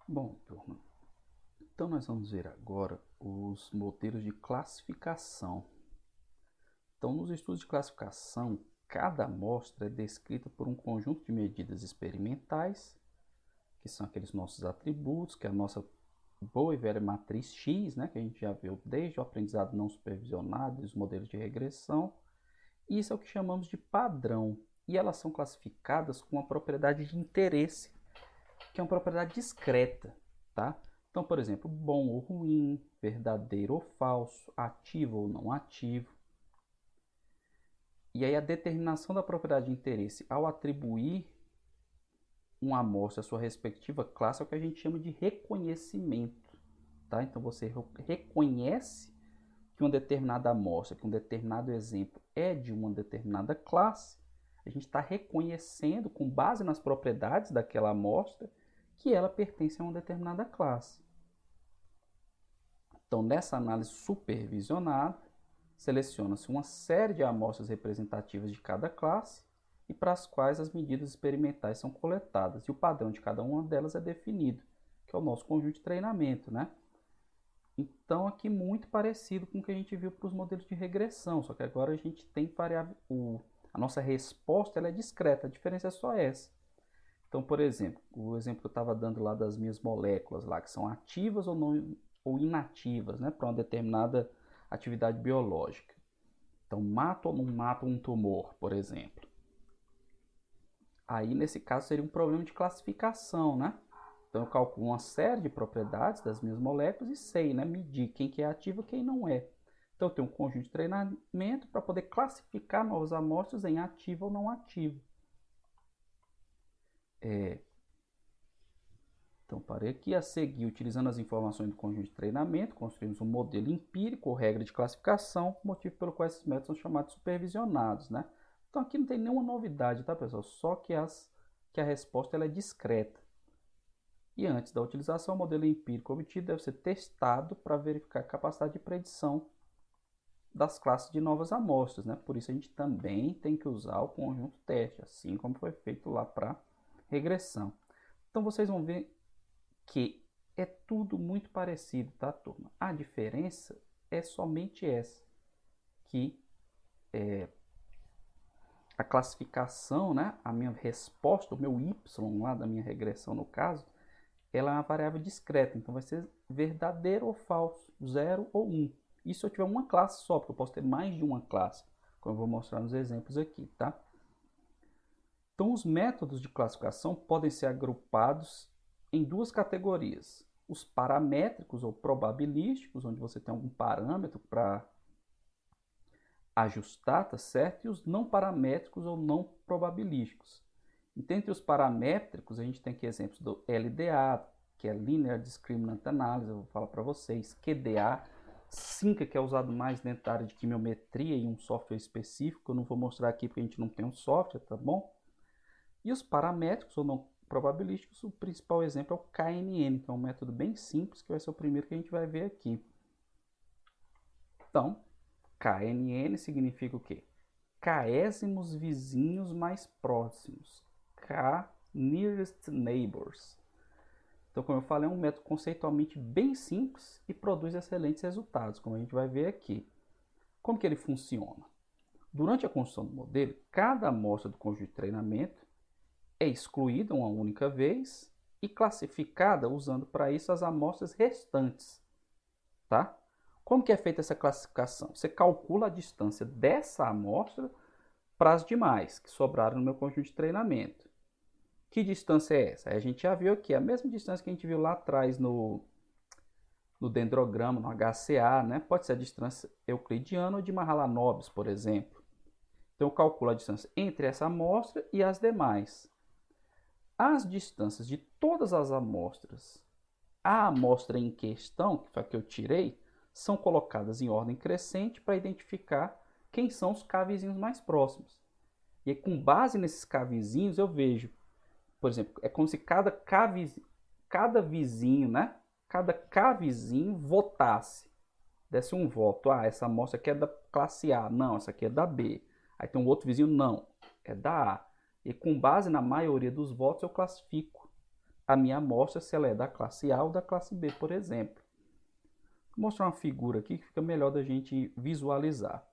Bom, turma, então nós vamos ver agora os modelos de classificação. Então, nos estudos de classificação, cada amostra é descrita por um conjunto de medidas experimentais, que são aqueles nossos atributos, que é a nossa boa e velha matriz X, né, que a gente já viu desde o aprendizado não supervisionado e os modelos de regressão. E isso é o que chamamos de padrão. E elas são classificadas com a propriedade de interesse, que é uma propriedade discreta, tá? Então, por exemplo, bom ou ruim, verdadeiro ou falso, ativo ou não ativo. E aí a determinação da propriedade de interesse ao atribuir uma amostra à sua respectiva classe é o que a gente chama de reconhecimento, tá? Então você reconhece que uma determinada amostra, que um determinado exemplo é de uma determinada classe. A gente está reconhecendo, com base nas propriedades daquela amostra, que ela pertence a uma determinada classe. Então, nessa análise supervisionada, seleciona-se uma série de amostras representativas de cada classe e para as quais as medidas experimentais são coletadas. E o padrão de cada uma delas é definido, que é o nosso conjunto de treinamento, né? Então, aqui muito parecido com o que a gente viu para os modelos de regressão, só que agora a gente tem variável, a nossa resposta ela é discreta, a diferença é só essa. Então, por exemplo, o exemplo que eu estava dando lá das minhas moléculas lá, que são ativas ou, não, ou inativas, né, para uma determinada atividade biológica. Então, mata ou não mata um tumor, por exemplo. Aí, nesse caso, seria um problema de classificação, né? Então, eu calculo uma série de propriedades das minhas moléculas e sei, né, medir quem que é ativo e quem não é. Então, eu tenho um conjunto de treinamento para poder classificar novas amostras em ativo ou não ativo. Então, parei aqui. A seguir, utilizando as informações do conjunto de treinamento, construímos um modelo empírico ou regra de classificação, motivo pelo qual esses métodos são chamados supervisionados, né? Então, aqui não tem nenhuma novidade, tá, pessoal? Só que a resposta ela é discreta. E antes da utilização, o modelo empírico obtido deve ser testado para verificar a capacidade de predição das classes de novas amostras, né? Por isso, a gente também tem que usar o conjunto teste, assim como foi feito lá para regressão. Então, vocês vão ver que é tudo muito parecido, tá, turma? A diferença é somente essa, que a classificação, né, a minha resposta, o meu y lá da minha regressão no caso, ela é uma variável discreta, então vai ser verdadeiro ou falso, 0 ou 1. Isso se eu tiver uma classe só, porque eu posso ter mais de uma classe, como eu vou mostrar nos exemplos aqui, tá? Então, os métodos de classificação podem ser agrupados em duas categorias. Os paramétricos ou probabilísticos, onde você tem algum parâmetro para ajustar, tá certo? E os não paramétricos ou não probabilísticos. Dentre os paramétricos, a gente tem aqui exemplos do LDA, que é Linear Discriminant Analysis, eu vou falar para vocês, QDA, SYNCA, que é usado mais dentro da área de quimiometria em um software específico, eu não vou mostrar aqui porque a gente não tem um software, tá bom? E os paramétricos ou não probabilísticos, o principal exemplo é o KNN, que é um método bem simples, que vai ser o primeiro que a gente vai ver aqui. Então, KNN significa o quê? Késsimos vizinhos mais próximos. K nearest neighbors. Então, como eu falei, é um método conceitualmente bem simples e produz excelentes resultados, como a gente vai ver aqui. Como que ele funciona? Durante a construção do modelo, cada amostra do conjunto de treinamento é excluída uma única vez e classificada usando para isso as amostras restantes, tá? Como que é feita essa classificação? Você calcula a distância dessa amostra para as demais que sobraram no meu conjunto de treinamento. Que distância é essa? A gente já viu aqui a mesma distância que a gente viu lá atrás no dendrograma, no HCA, né? Pode ser a distância euclidiana ou de Mahalanobis, por exemplo. Então eu calculo a distância entre essa amostra e as demais. As distâncias de todas as amostras, a amostra em questão, que foi a que eu tirei, são colocadas em ordem crescente para identificar quem são os K vizinhos mais próximos. E aí, com base nesses K vizinhos, eu vejo, por exemplo, é como se cada vizinho, né? Cada K vizinho votasse, desse um voto. Ah, essa amostra aqui é da classe A, não, essa aqui é da B. Aí tem um outro vizinho, não, é da A. E com base na maioria dos votos eu classifico a minha amostra, se ela é da classe A ou da classe B, por exemplo. Vou mostrar uma figura aqui que fica melhor da gente visualizar.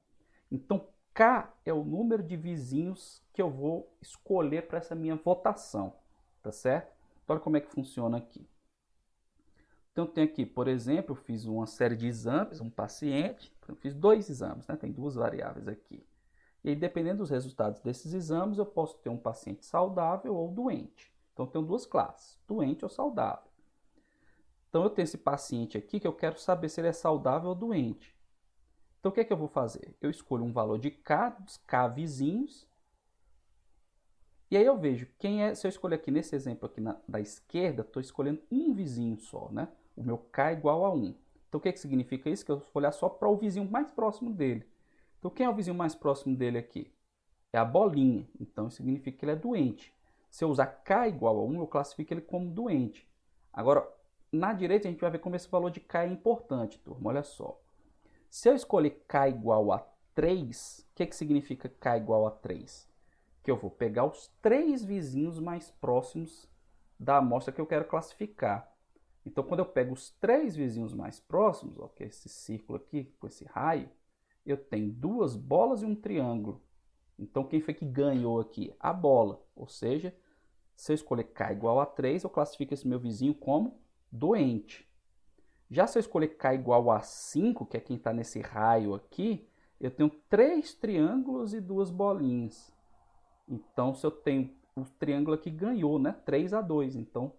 Então, K é o número de vizinhos que eu vou escolher para essa minha votação, tá certo? Então, olha como é que funciona aqui. Então, eu tenho aqui, por exemplo, eu fiz uma série de exames, um paciente, eu fiz 2 exames, né? Tem 2 variáveis aqui. E aí, dependendo dos resultados desses exames, eu posso ter um paciente saudável ou doente. Então, eu tenho 2 classes, doente ou saudável. Então, eu tenho esse paciente aqui que eu quero saber se ele é saudável ou doente. Então, o que é que eu vou fazer? Eu escolho um valor de K, dos K vizinhos. E aí eu vejo quem é, se eu escolher aqui nesse exemplo aqui da esquerda, estou escolhendo um vizinho só, né? O meu K é igual a 1. Então, o que significa isso? Que eu vou olhar só para o vizinho mais próximo dele. Então, quem é o vizinho mais próximo dele aqui? É a bolinha. Então, isso significa que ele é doente. Se eu usar K igual a 1, eu classifico ele como doente. Agora, na direita, a gente vai ver como esse valor de K é importante, turma. Olha só. Se eu escolher K igual a 3, o que significa K igual a 3? Que eu vou pegar os 3 vizinhos mais próximos da amostra que eu quero classificar. Então, quando eu pego os 3 vizinhos mais próximos, ó, que é esse círculo aqui, com esse raio, eu tenho 2 bolas e um triângulo. Então, quem foi que ganhou aqui? A bola. Ou seja, se eu escolher K igual a 3, eu classifico esse meu vizinho como doente. Já se eu escolher K igual a 5, que é quem está nesse raio aqui, eu tenho 3 triângulos e 2 bolinhas. Então, se eu tenho o triângulo aqui ganhou, né? 3 a 2. Então,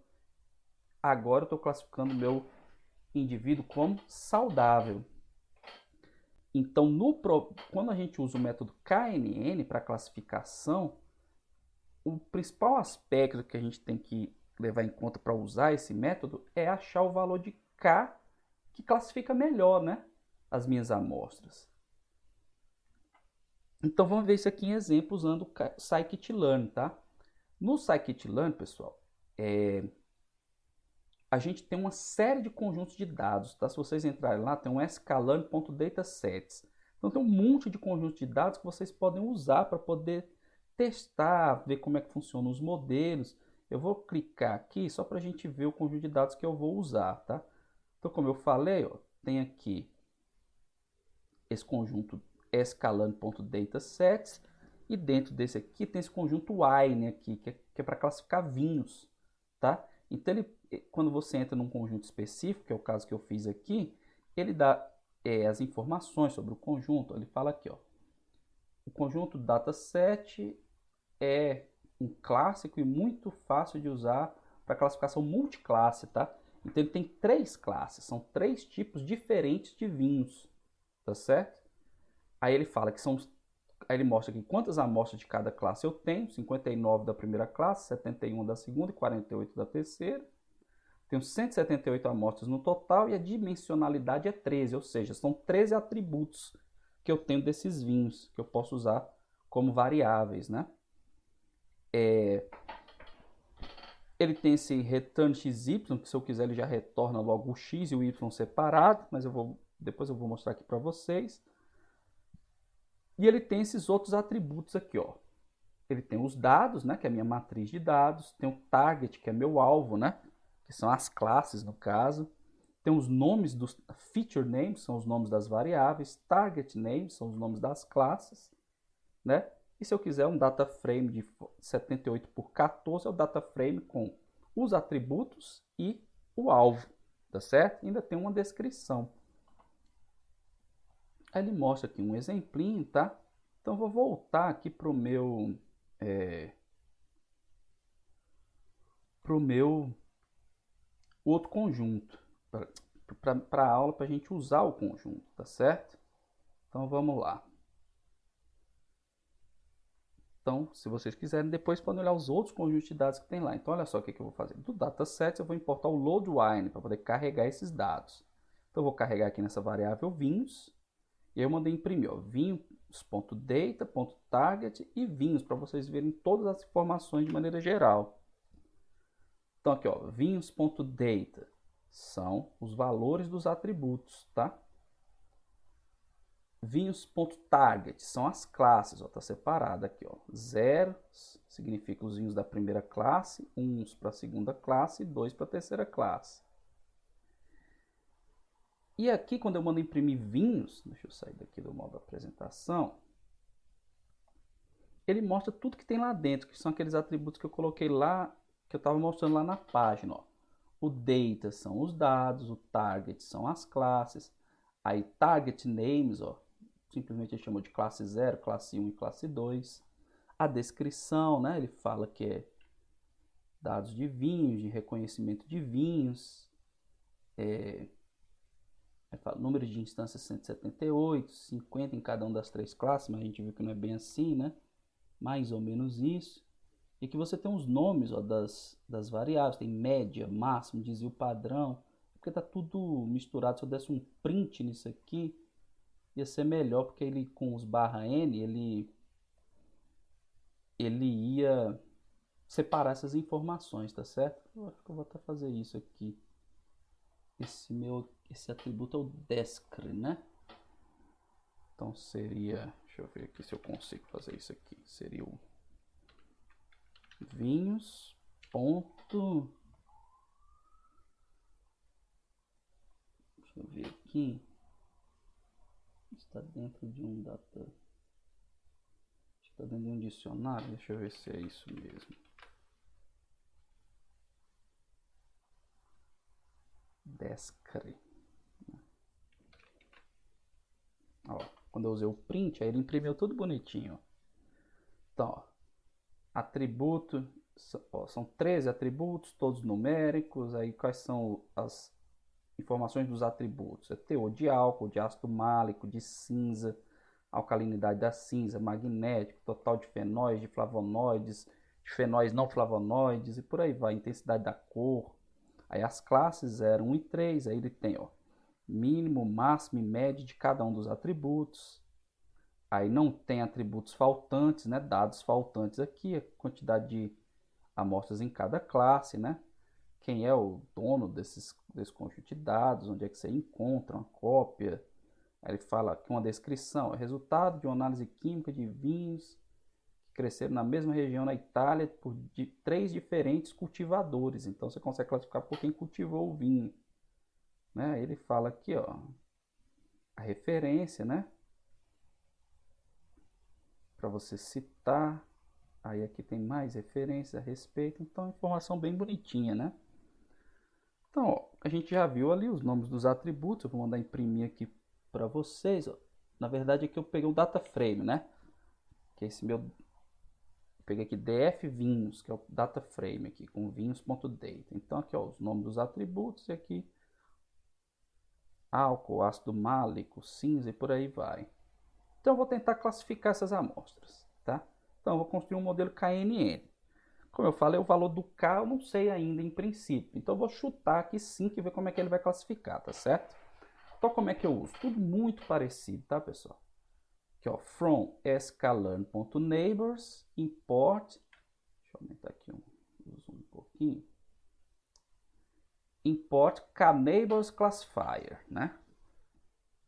agora eu estou classificando o meu indivíduo como saudável. Então, quando a gente usa o método KNN para classificação, o principal aspecto que a gente tem que levar em conta para usar esse método é achar o valor de K que classifica melhor, né, as minhas amostras. Então, vamos ver isso aqui em exemplo usando o scikit-learn, tá? No scikit-learn, pessoal, a gente tem uma série de conjuntos de dados, tá? Se vocês entrarem lá, tem um sklearn.datasets. Então, tem um monte de conjuntos de dados que vocês podem usar para poder testar, ver como é que funcionam os modelos. Eu vou clicar aqui só para a gente ver o conjunto de dados que eu vou usar, tá? Então, como eu falei, ó, tem aqui esse conjunto sklearn.datasets e dentro desse aqui tem esse conjunto wine aqui, que é para classificar vinhos, tá? Então, quando você entra num conjunto específico, que é o caso que eu fiz aqui, ele dá as informações sobre o conjunto. Ele fala aqui, ó, o conjunto dataset é um clássico e muito fácil de usar para classificação multiclasse, tá? Então ele tem 3 classes, são 3 tipos diferentes de vinhos, tá certo? Aí ele fala que são, aí ele mostra aqui quantas amostras de cada classe eu tenho, 59 da primeira classe, 71 da segunda e 48 da terceira. Tenho 178 amostras no total e a dimensionalidade é 13, ou seja, são 13 atributos que eu tenho desses vinhos, que eu posso usar como variáveis, né? Ele tem esse return xy, que se eu quiser ele já retorna logo o x e o y separado, mas depois eu vou mostrar aqui para vocês. E ele tem esses outros atributos aqui, ó. Ele tem os dados, né, que é a minha matriz de dados, tem o target, que é meu alvo, né, que são as classes no caso. Tem os nomes dos feature names, são os nomes das variáveis, target names são os nomes das classes, né? E se eu quiser um data frame de 78 por 14, é o data frame com os atributos e o alvo, tá certo? Ainda tem uma descrição. Aí ele mostra aqui um exemplinho, tá? Então eu vou voltar aqui para o meu outro conjunto, para a aula, para a gente usar o conjunto, tá certo? Então vamos lá. Então, se vocês quiserem, depois podem olhar os outros conjuntos de dados que tem lá. Então, olha só o que eu vou fazer. Do dataset, eu vou importar o loadWine para poder carregar esses dados. Então, eu vou carregar aqui nessa variável vinhos. E aí eu mandei imprimir, ó, vinhos.data, .target e vinhos, para vocês verem todas as informações de maneira geral. Então, aqui, ó, vinhos.data são os valores dos atributos, tá? vinhos.target são as classes, ó, tá separado aqui, ó. 0 significa os vinhos da primeira classe, 1 para a segunda classe e 2 para a terceira classe. E aqui, quando eu mando imprimir vinhos, deixa eu sair daqui do modo apresentação, ele mostra tudo que tem lá dentro, que são aqueles atributos que eu coloquei lá, que eu estava mostrando lá na página, ó. O data são os dados, o target são as classes, aí target names, ó, simplesmente ele chamou de classe 0, classe 1 e classe 2. A descrição, né, ele fala que é dados de vinhos, de reconhecimento de vinhos, número de instâncias 178, 50 em cada uma das 3 classes, mas a gente viu que não é bem assim, né? Mais ou menos isso. E que você tem os nomes, ó, das variáveis, tem média, máximo, desvio padrão, porque tá tudo misturado. Se eu desse um print nisso aqui, ia ser melhor, porque ele com os /n, ele ia separar essas informações, tá certo? Eu acho que eu vou até fazer isso aqui. Esse atributo é o descre, né? Então seria, deixa eu ver aqui se eu consigo fazer isso aqui. Seria o vinhos ponto, deixa eu ver aqui, está dentro de um data, está dentro de um dicionário, deixa eu ver se é isso mesmo. Descre. Ó, quando eu usei o print, aí ele imprimiu tudo bonitinho. Então, ó, atributo, ó, são 13 atributos, todos numéricos. Aí quais são as informações dos atributos? É teor de álcool, de ácido málico, de cinza, alcalinidade da cinza, magnético, total de fenóis, de flavonoides, de fenóis não flavonoides e por aí vai, intensidade da cor. Aí as classes 0, 1 e 3, aí ele tem, ó, mínimo, máximo e médio de cada um dos atributos. Aí não tem atributos faltantes, né? Dados faltantes aqui, a quantidade de amostras em cada classe, né? Quem é o dono desse conjunto de dados, onde é que você encontra uma cópia. Aí ele fala que uma descrição é resultado de uma análise química de vinhos que cresceram na mesma região na Itália por 3 diferentes cultivadores. Então você consegue classificar por quem cultivou o vinho. Né? Ele fala aqui, ó, a referência, né? Para você citar. Aí aqui tem mais referências a respeito. Então, informação bem bonitinha, né? Então, ó, a gente já viu ali os nomes dos atributos. Eu vou mandar imprimir aqui para vocês. Ó. Na verdade, aqui eu peguei o data frame, né? Que é esse meu... Eu peguei aqui df vinhos, que é o data frame aqui, com vinhos.data. Então, aqui, ó, os nomes dos atributos e aqui álcool, ácido málico, cinza e por aí vai. Então eu vou tentar classificar essas amostras, tá? Então eu vou construir um modelo KNN. Como eu falei, o valor do K eu não sei ainda em princípio. Então eu vou chutar aqui 5 e ver como é que ele vai classificar, tá certo? Então como é que eu uso? Tudo muito parecido, tá, pessoal? Aqui, ó, from sklearn.neighbors, import, deixa eu aumentar aqui um pouquinho. Import kneighbors classifier, né?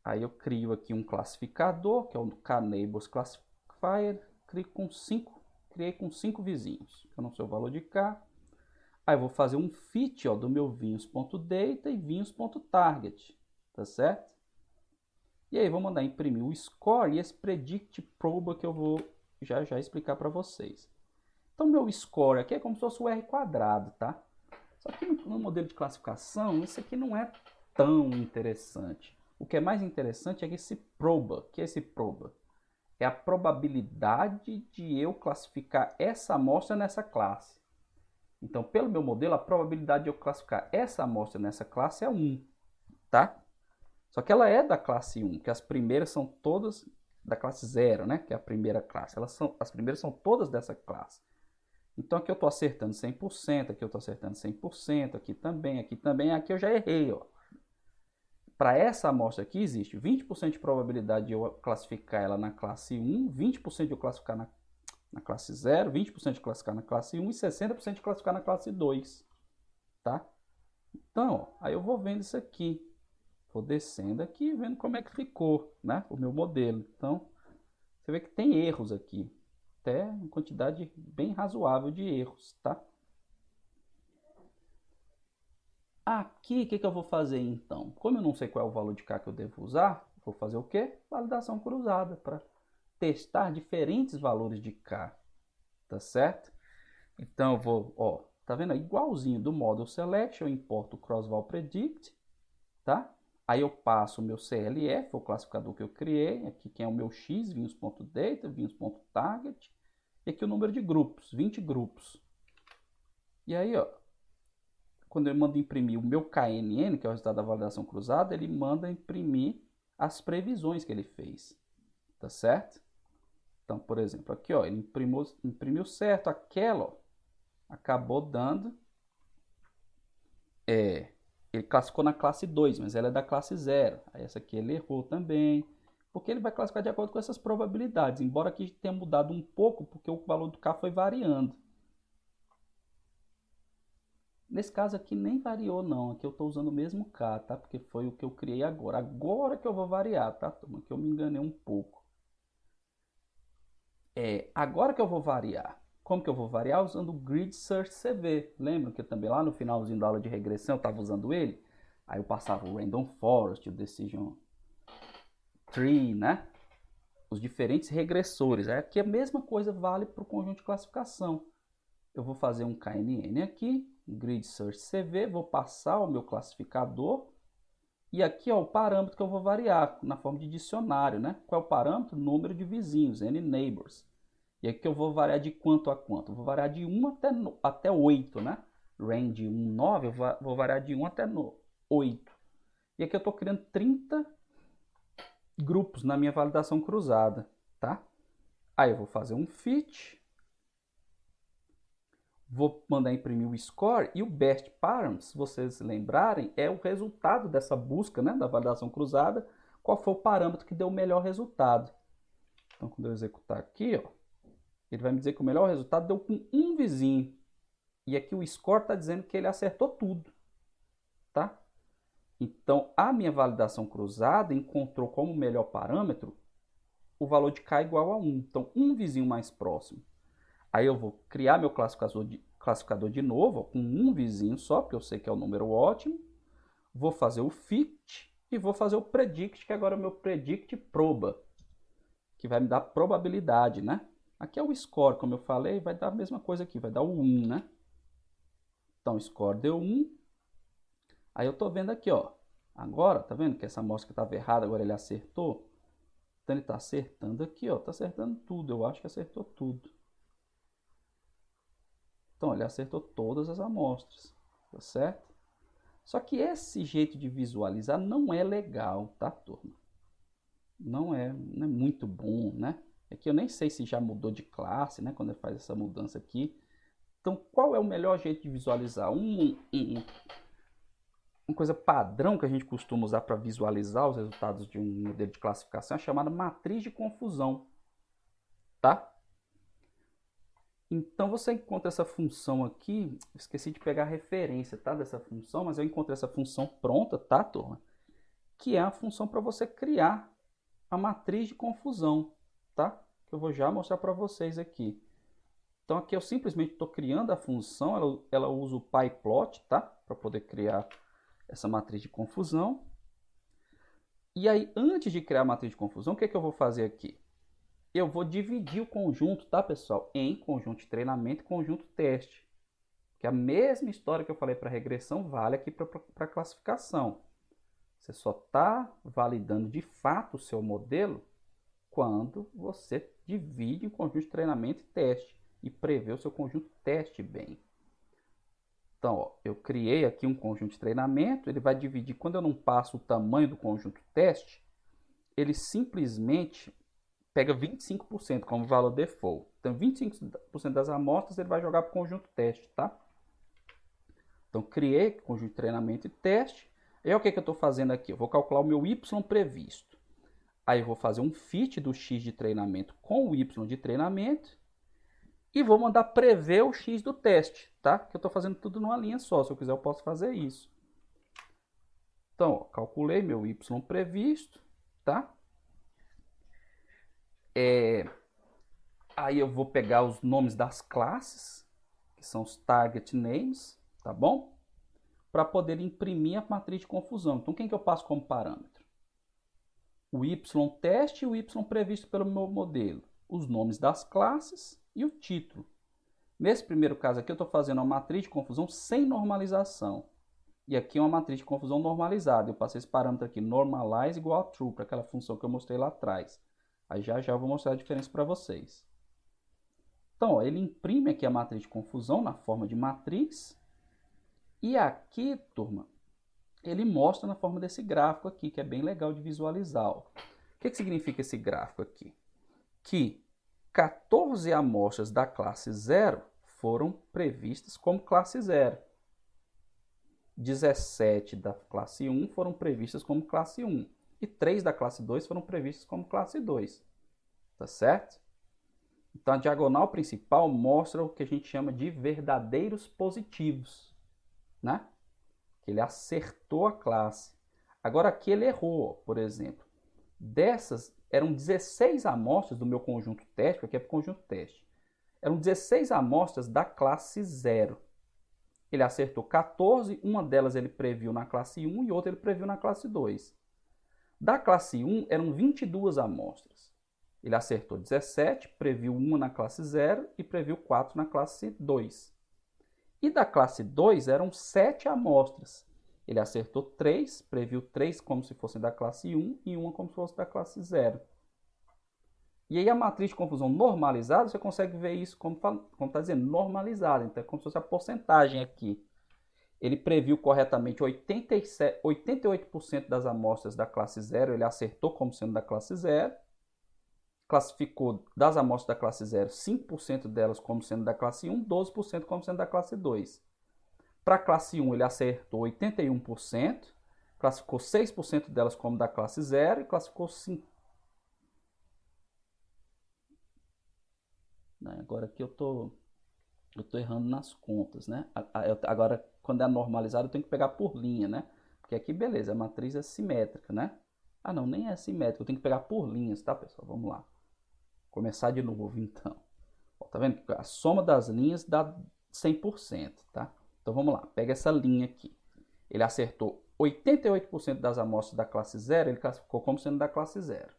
Aí eu crio aqui um classificador, que é o kneighbors classifier, criei com 5 vizinhos. Eu não sei o valor de K. Aí eu vou fazer um fit, ó, do meu vinhos.data e vinhos.target, tá certo? E aí vou mandar imprimir o score e esse predict proba que eu vou já explicar para vocês. Então meu score aqui é como se fosse o R quadrado, tá? Só que no modelo de classificação, isso aqui não é tão interessante. O que é mais interessante é que esse proba, que é esse proba? É a probabilidade de eu classificar essa amostra nessa classe. Então, pelo meu modelo, a probabilidade de eu classificar essa amostra nessa classe é 1, tá? Só que ela é da classe 1, que as primeiras são todas da classe 0, né? Que é a primeira classe. As primeiras são todas dessa classe. Então aqui eu estou acertando 100%, aqui eu estou acertando 100%, aqui também, aqui eu já errei, ó. Para essa amostra aqui existe 20% de probabilidade de eu classificar ela na classe 1, 20% de eu classificar na classe 0, 20% de classificar na classe 1 e 60% de classificar na classe 2, tá? Então, ó, aí eu vou vendo isso aqui. Vou descendo aqui, vendo como é que ficou, né, o meu modelo. Então, você vê que tem erros aqui. Até uma quantidade bem razoável de erros, tá? Aqui, o que eu vou fazer então? Como eu não sei qual é o valor de K que eu devo usar, vou fazer o quê? Validação cruzada, para testar diferentes valores de K, tá certo? Então eu vou, ó, tá vendo? Igualzinho do Model Select, eu importo o CrossVal Predict, tá? Aí eu passo o meu CLF, o classificador que eu criei, aqui que é o meu X, vinhos.data, vinhos.target, e aqui o número de grupos, 20 grupos. E aí, ó, quando eu mando imprimir o meu KNN, que é o resultado da validação cruzada, ele manda imprimir as previsões que ele fez, tá certo? Então, por exemplo, aqui, ó, ele imprimiu certo, aquela, ó, acabou dando, ele classificou na classe 2, mas ela é da classe 0. Aí essa aqui ele errou também, porque ele vai classificar de acordo com essas probabilidades, embora aqui tenha mudado um pouco, porque o valor do K foi variando. Nesse caso aqui nem variou não, aqui eu estou usando o mesmo K, tá? Porque foi o que eu criei agora. Agora que eu vou variar, tá, turma? Que eu me enganei um pouco. Agora que eu vou variar. Como que eu vou variar? Usando o Grid Search CV. Lembra que também lá no finalzinho da aula de regressão eu estava usando ele? Aí eu passava o Random Forest, o Decision Tree, né? Os diferentes regressores. Aí aqui a mesma coisa vale para o conjunto de classificação. Eu vou fazer um KNN aqui, Grid Search CV, vou passar o meu classificador. E aqui ó, o parâmetro que eu vou variar na forma de dicionário, né? Qual é o parâmetro? Número de vizinhos, N neighbors. E aqui eu vou variar de quanto a quanto? Eu vou variar de 1 até 8, né? Range 1, 9, eu vou variar de 1 até 8. E aqui eu estou criando 30 grupos na minha validação cruzada, tá? Aí eu vou fazer um fit. Vou mandar imprimir o score e o best param, se vocês lembrarem, é o resultado dessa busca, né, da validação cruzada, qual foi o parâmetro que deu o melhor resultado. Então, quando eu executar aqui, ó, ele vai me dizer que o melhor resultado deu com um vizinho. E aqui o score está dizendo que ele acertou tudo, tá? Então, a minha validação cruzada encontrou como melhor parâmetro o valor de K igual a 1. Então, um vizinho mais próximo. Aí eu vou criar meu classificador de novo, ó, com um vizinho só, porque eu sei que é o número ótimo. Vou fazer o fit e vou fazer o predict, que agora é o meu predict proba, que vai me dar probabilidade, né? Aqui é o score, como eu falei, vai dar a mesma coisa aqui, vai dar o 1, né? Então, o score deu 1. Aí eu tô vendo aqui, ó. Agora, tá vendo que essa amostra estava errada, agora ele acertou? Então ele tá acertando aqui, ó. Tá acertando tudo, eu acho que acertou tudo. Então, ele acertou todas as amostras, tá certo? Só que esse jeito de visualizar não é legal, tá, turma? Não é muito bom, né? É que eu nem sei se já mudou de classe, né? Quando ele faz essa mudança aqui. Então, qual é o melhor jeito de visualizar? Uma coisa padrão que a gente costuma usar para visualizar os resultados de um modelo de classificação é chamada matriz de confusão, tá? Então você encontra essa função aqui, esqueci de pegar a referência, tá, dessa função, mas eu encontrei essa função pronta, tá, turma? Que é a função para você criar a matriz de confusão, tá? Que eu vou já mostrar para vocês aqui. Então aqui eu simplesmente estou criando a função, ela usa o pyplot, tá? Para poder criar essa matriz de confusão. E aí, antes de criar a matriz de confusão, o que eu vou fazer aqui? Eu vou dividir o conjunto, tá, pessoal? Em conjunto de treinamento e conjunto teste. Que a mesma história que eu falei para regressão vale aqui para classificação. Você só está validando de fato o seu modelo quando você divide o conjunto de treinamento e teste e prevê o seu conjunto teste bem. Então, ó, eu criei aqui um conjunto de treinamento, ele vai dividir, quando eu não passo o tamanho do conjunto teste, ele simplesmente pega 25% como valor default. Então, 25% das amostras ele vai jogar para o conjunto teste, tá? Então, criei conjunto de treinamento e teste. E o que eu estou fazendo aqui? Eu vou calcular o meu Y previsto. Aí eu vou fazer um fit do X de treinamento com o Y de treinamento. E vou mandar prever o X do teste, tá? Que eu estou fazendo tudo numa linha só. Se eu quiser, eu posso fazer isso. Então, ó, calculei meu Y previsto, tá? Aí eu vou pegar os nomes das classes, que são os target names, tá bom? Para poder imprimir a matriz de confusão. Então, quem que eu passo como parâmetro? O Y teste e o Y previsto pelo meu modelo. Os nomes das classes e o título. Nesse primeiro caso aqui, eu estou fazendo uma matriz de confusão sem normalização. E aqui é uma matriz de confusão normalizada. Eu passei esse parâmetro aqui, normalize igual a true, para aquela função que eu mostrei lá atrás. Aí já eu vou mostrar a diferença para vocês. Então, ó, ele imprime aqui a matriz de confusão na forma de matriz. E aqui, turma, ele mostra na forma desse gráfico aqui, que é bem legal de visualizar. Ó. O que significa esse gráfico aqui? Que 14 amostras da classe 0 foram previstas como classe 0. 17 da classe 1 foram previstas como classe 1. E 3 da classe 2 foram previstas como classe 2. Tá certo? Então, a diagonal principal mostra o que a gente chama de verdadeiros positivos, né? Que ele acertou a classe. Agora, aqui ele errou, por exemplo. Dessas, eram 16 amostras do meu conjunto teste, aqui é para o conjunto teste. Eram 16 amostras da classe 0. Ele acertou 14, uma delas ele previu na classe 1 e outra ele previu na classe 2. Da classe 1, eram 22 amostras. Ele acertou 17, previu 1 na classe 0 e previu 4 na classe 2. E da classe 2 eram 7 amostras. Ele acertou 3, previu 3 como se fossem da classe 1 e 1 como se fosse da classe 0. E aí a matriz de confusão normalizada, você consegue ver isso como está dizendo, normalizada. Então é como se fosse a porcentagem aqui. Ele previu corretamente 88% das amostras da classe 0, ele acertou como sendo da classe 0. Classificou das amostras da classe 0, 5% delas como sendo da classe 1, 12% como sendo da classe 2. Para a classe 1, ele acertou 81%, classificou 6% delas como da classe 0 e classificou 5%. Agora aqui eu tô errando nas contas, né? Agora, quando é normalizado, eu tenho que pegar por linha, né? Porque aqui, beleza, a matriz é simétrica, né? Ah, não, nem é simétrica, eu tenho que pegar por linhas, tá, pessoal? Vamos lá. Começar de novo, então. Ó, tá vendo? A soma das linhas dá 100%, tá? Então, vamos lá. Pega essa linha aqui. Ele acertou 88% das amostras da classe 0, ele classificou como sendo da classe 0.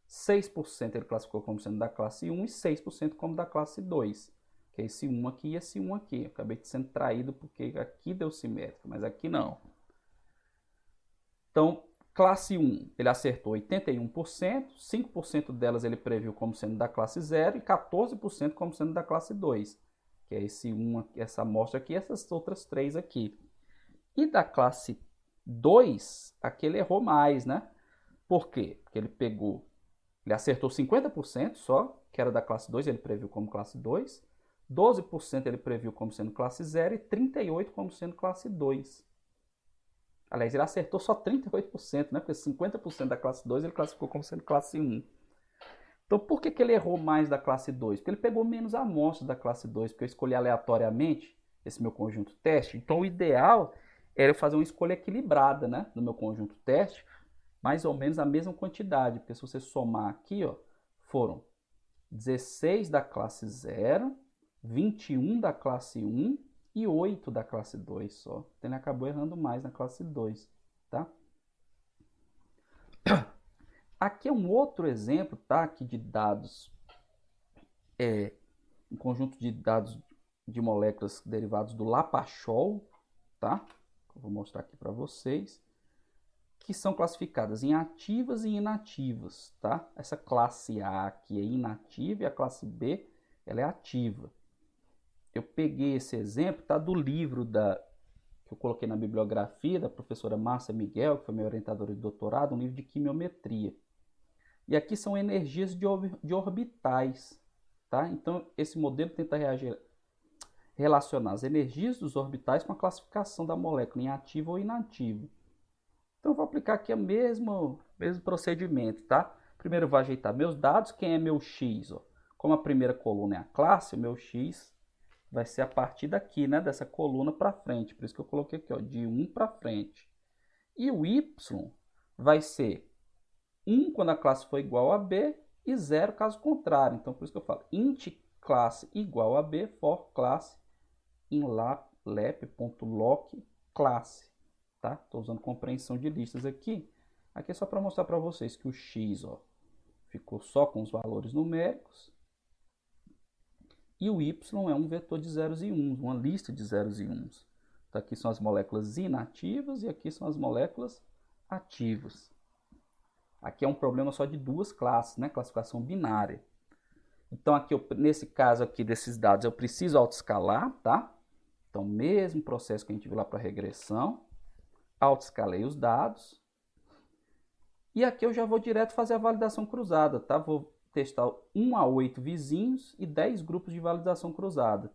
6% ele classificou como sendo da classe 1 e 6% como da classe 2. Que é esse 1 aqui e esse 1 aqui. Eu acabei sendo traído porque aqui deu simétrico, mas aqui não. Então, classe 1, ele acertou 81%, 5% delas ele previu como sendo da classe 0 e 14% como sendo da classe 2, que é esse 1, essa amostra aqui e essas outras 3 aqui. E da classe 2, aqui ele errou mais, né? Por quê? Porque ele acertou 50% só, que era da classe 2, ele previu como classe 2, 12% ele previu como sendo classe 0 e 38% como sendo classe 2. Aliás, ele acertou só 38%, né? Porque 50% da classe 2 ele classificou como sendo classe 1. Então, por que ele errou mais da classe 2? Porque ele pegou menos amostras da classe 2, porque eu escolhi aleatoriamente esse meu conjunto teste. Então, o ideal era eu fazer uma escolha equilibrada, né? No meu conjunto teste, mais ou menos a mesma quantidade. Porque se você somar aqui, ó, foram 16 da classe 0, 21 da classe 1 e 8 da classe 2 só. Então ele acabou errando mais na classe 2, tá? Aqui é um outro exemplo, tá? Aqui de dados, um conjunto de dados de moléculas derivados do Lapachol, tá? Eu vou mostrar aqui para vocês, que são classificadas em ativas e inativas, tá? Essa classe A aqui é inativa e a classe B ela é ativa. Eu peguei esse exemplo, tá, do livro que eu coloquei na bibliografia da professora Márcia Miguel, que foi minha orientadora de doutorado, um livro de quimiometria. E aqui são energias de orbitais, tá? Então, esse modelo tenta relacionar as energias dos orbitais com a classificação da molécula em ativo ou inativo. Então, eu vou aplicar aqui o mesmo procedimento, tá? Primeiro eu vou ajeitar meus dados. Quem é meu X? Ó? Como a primeira coluna é a classe, o meu X vai ser a partir daqui, né? Dessa coluna para frente. Por isso que eu coloquei aqui, ó, de 1 para frente. E o y vai ser 1 quando a classe for igual a b e 0 caso contrário. Então, por isso que eu falo int classe igual a b for classe in lap.lock classe. Tá? Estou usando compreensão de listas aqui. Aqui é só para mostrar para vocês que o x ficou só com os valores numéricos. E o y é um vetor de zeros e uns, uma lista de zeros e uns. Então, aqui são as moléculas inativas e aqui são as moléculas ativas. Aqui é um problema só de duas classes, né? Classificação binária. Então, aqui, nesse caso aqui desses dados, eu preciso autoescalar, tá? Então, mesmo processo que a gente viu lá para regressão, autoescalei os dados. E aqui eu já vou direto fazer a validação cruzada, tá? Vou testar 1 a 8 vizinhos e 10 grupos de validação cruzada,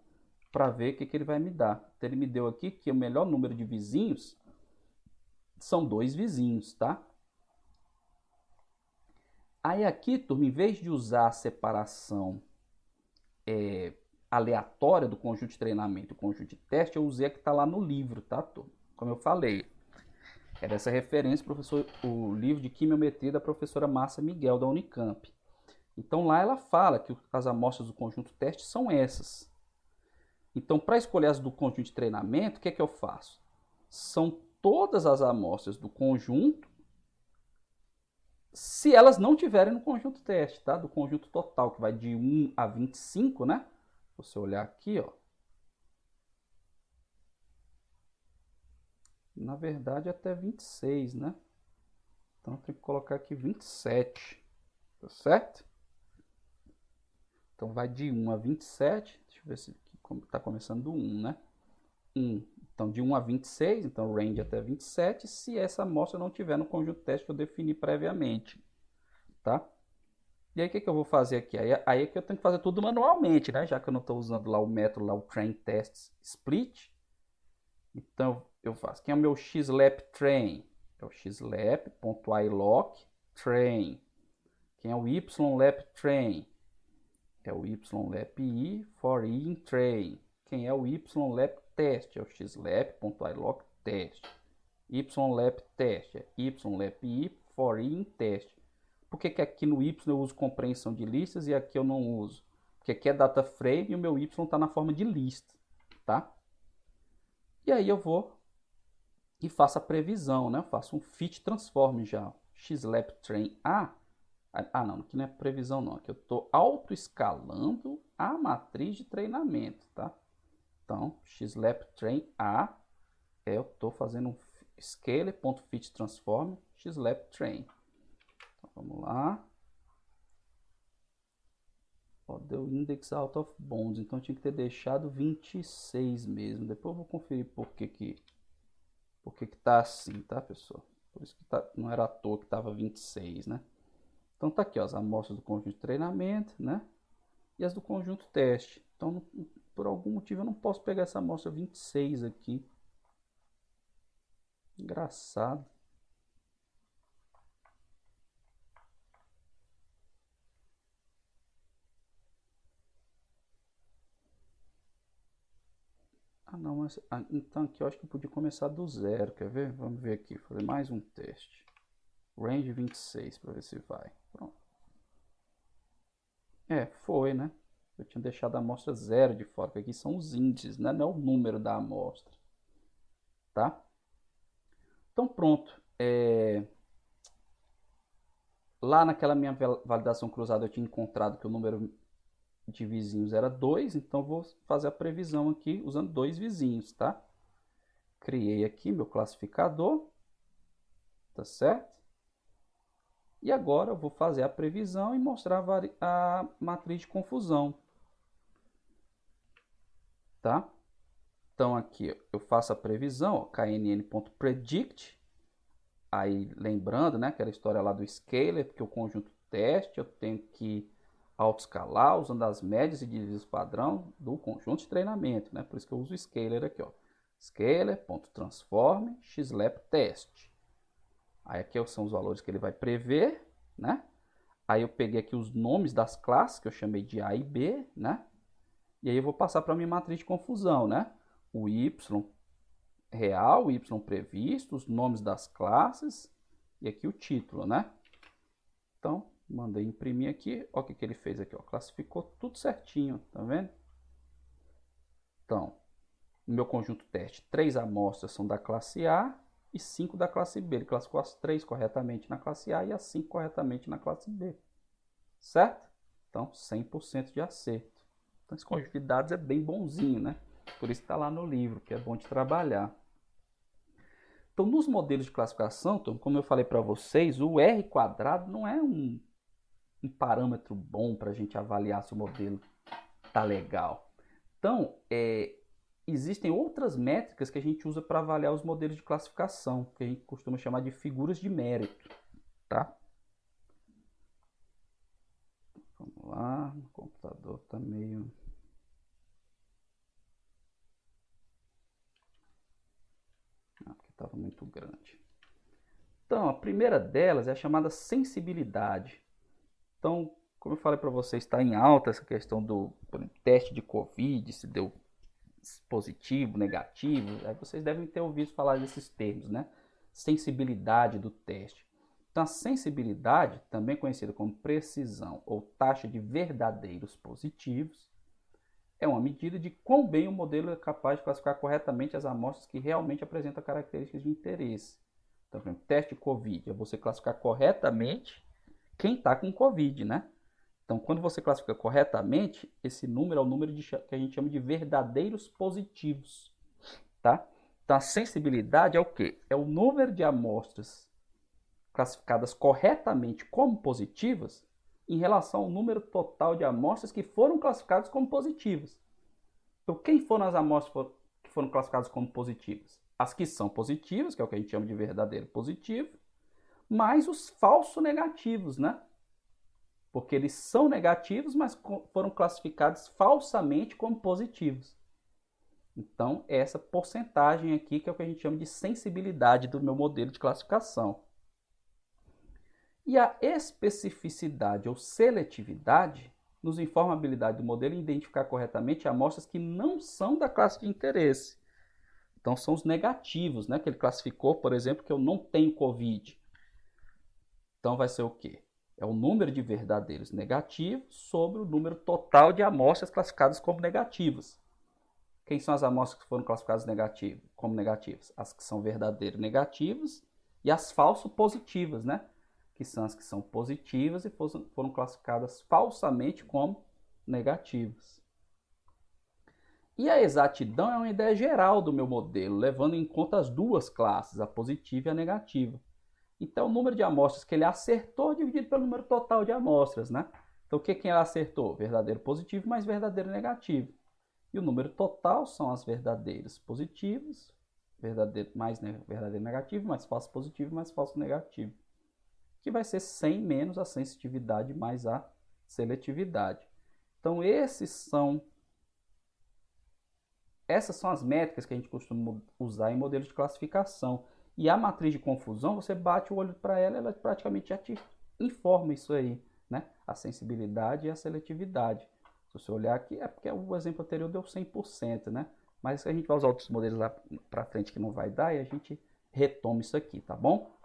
para ver o que ele vai me dar. Então, ele me deu aqui que o melhor número de vizinhos são 2 vizinhos, tá? Aí aqui, turma, em vez de usar a separação aleatória do conjunto de treinamento e conjunto de teste, eu usei a que está lá no livro, tá, turma? Como eu falei, era essa referência, professor, o livro de quimiometria da professora Márcia Miguel, da Unicamp. Então lá ela fala que as amostras do conjunto teste são essas. Então, para escolher as do conjunto de treinamento, o que é que eu faço? São todas as amostras do conjunto, se elas não tiverem no conjunto teste, tá? Do conjunto total, que vai de 1 a 25, né? Se você olhar aqui, ó. Na verdade, até 26, né? Então, eu tenho que colocar aqui 27, tá certo? Então, vai de 1 a 27. Deixa eu ver se está começando do 1, né? 1. Então, de 1 a 26, então range até 27, se essa amostra não tiver no conjunto teste que eu defini previamente, tá? E aí, o que eu vou fazer aqui? Aí é que eu tenho que fazer tudo manualmente, né? Já que eu não estou usando lá o método, lá o train test split. Então, eu faço. Quem é o meu xlap train? É o xlap.ilock train. Quem é o ylap train? É o ylap for in train. Quem é o ylap test? É o xlap.ilock test. Ylap test é ylap for in test. Por que aqui no y eu uso compreensão de listas e aqui eu não uso? Porque aqui é data frame e o meu y está na forma de lista, tá? E aí eu vou e faço a previsão, né? Eu faço um fit transform já. Xlap train A. Ah, não, aqui não é previsão não. Aqui eu estou autoescalando a matriz de treinamento, tá? Então, xlap train A, eu estou fazendo um scaler.fit transform xlap train. Então, vamos lá. Ó, deu index out of bounds, então tinha que ter deixado 26 mesmo. Depois eu vou conferir por que tá assim, tá, pessoal? Por isso que não era à toa que estava 26, né? Então tá aqui, ó, as amostras do conjunto de treinamento, né? E as do conjunto teste. Então, por algum motivo, eu não posso pegar essa amostra 26 aqui. Engraçado. Ah, não, mas então aqui eu acho que eu podia começar do zero, quer ver? Vamos ver aqui, fazer mais um teste. Range 26, para ver se vai. Pronto. Foi, né? Eu tinha deixado a amostra 0 de fora, porque aqui são os índices, né? Não é o número da amostra. Tá? Então, pronto. Lá naquela minha validação cruzada eu tinha encontrado que o número de vizinhos era 2, então eu vou fazer a previsão aqui usando 2 vizinhos, tá? Criei aqui meu classificador, tá certo? E agora eu vou fazer a previsão e mostrar a matriz de confusão, tá? Então aqui eu faço a previsão, ó, knn.predict, aí lembrando, né, aquela história lá do scaler, porque o conjunto teste eu tenho que autoescalar usando as médias e desvios padrão do conjunto de treinamento, né? Por isso que eu uso o scaler aqui, ó. Scaler.transform xlap test. Aí aqui são os valores que ele vai prever, né? Aí eu peguei aqui os nomes das classes que eu chamei de A e B, né? E aí eu vou passar para a minha matriz de confusão, né? O Y real, Y previsto, os nomes das classes e aqui o título, né? Então, mandei imprimir aqui. Olha o que ele fez aqui, ó. Classificou tudo certinho, tá vendo? Então, no meu conjunto teste, 3 amostras são da classe A e 5 da classe B. Ele classificou as 3 corretamente na classe A e as 5 corretamente na classe B. Certo? Então, 100% de acerto. Então, esse conjunto de dados é bem bonzinho, né? Por isso está lá no livro, que é bom de trabalhar. Então, nos modelos de classificação, como eu falei para vocês, o R² não é um parâmetro bom para a gente avaliar se o modelo está legal. Então, existem outras métricas que a gente usa para avaliar os modelos de classificação, que a gente costuma chamar de figuras de mérito. Tá? Vamos lá, o computador está meio... Aqui estava muito grande. Então, a primeira delas é a chamada sensibilidade. Então, como eu falei para vocês, está em alta essa questão do teste de Covid, se deu positivo, negativo. Aí vocês devem ter ouvido falar desses termos, né? Sensibilidade do teste. Então, a sensibilidade, também conhecida como precisão ou taxa de verdadeiros positivos, é uma medida de quão bem o modelo é capaz de classificar corretamente as amostras que realmente apresentam características de interesse. Então, por exemplo, teste de Covid é você classificar corretamente quem está com Covid, né? Então, quando você classifica corretamente, esse número é o número que a gente chama de verdadeiros positivos, tá? Então, a sensibilidade é o quê? É o número de amostras classificadas corretamente como positivas em relação ao número total de amostras que foram classificadas como positivas. Então, quem foram as amostras que foram classificadas como positivas? As que são positivas, que é o que a gente chama de verdadeiro positivo, mais os falsos negativos, né? Porque eles são negativos, mas foram classificados falsamente como positivos. Então, é essa porcentagem aqui que é o que a gente chama de sensibilidade do meu modelo de classificação. E a especificidade ou seletividade nos informa a habilidade do modelo em identificar corretamente amostras que não são da classe de interesse. Então, são os negativos, né? Que ele classificou, por exemplo, que eu não tenho Covid. Então, vai ser o quê? É o número de verdadeiros negativos sobre o número total de amostras classificadas como negativas. Quem são as amostras que foram classificadas como negativas? As que são verdadeiras negativas e as falso positivas, né? Que são as que são positivas e foram classificadas falsamente como negativas. E a exatidão é uma ideia geral do meu modelo, levando em conta as duas classes, a positiva e a negativa. Então, o número de amostras que ele acertou dividido pelo número total de amostras, né? Então, o que ele acertou? Verdadeiro positivo mais verdadeiro negativo. E o número total são as verdadeiras positivas, verdadeiro negativo, mais falso positivo, mais falso negativo. Que vai ser 100 menos a sensitividade mais a seletividade. Então, essas são as métricas que a gente costuma usar em modelos de classificação. E a matriz de confusão, você bate o olho para ela, ela praticamente já te informa isso aí, né? A sensibilidade e a seletividade. Se você olhar aqui, é porque o exemplo anterior deu 100%, né? Mas a gente vai usar outros modelos lá para frente que não vai dar e a gente retoma isso aqui, tá bom?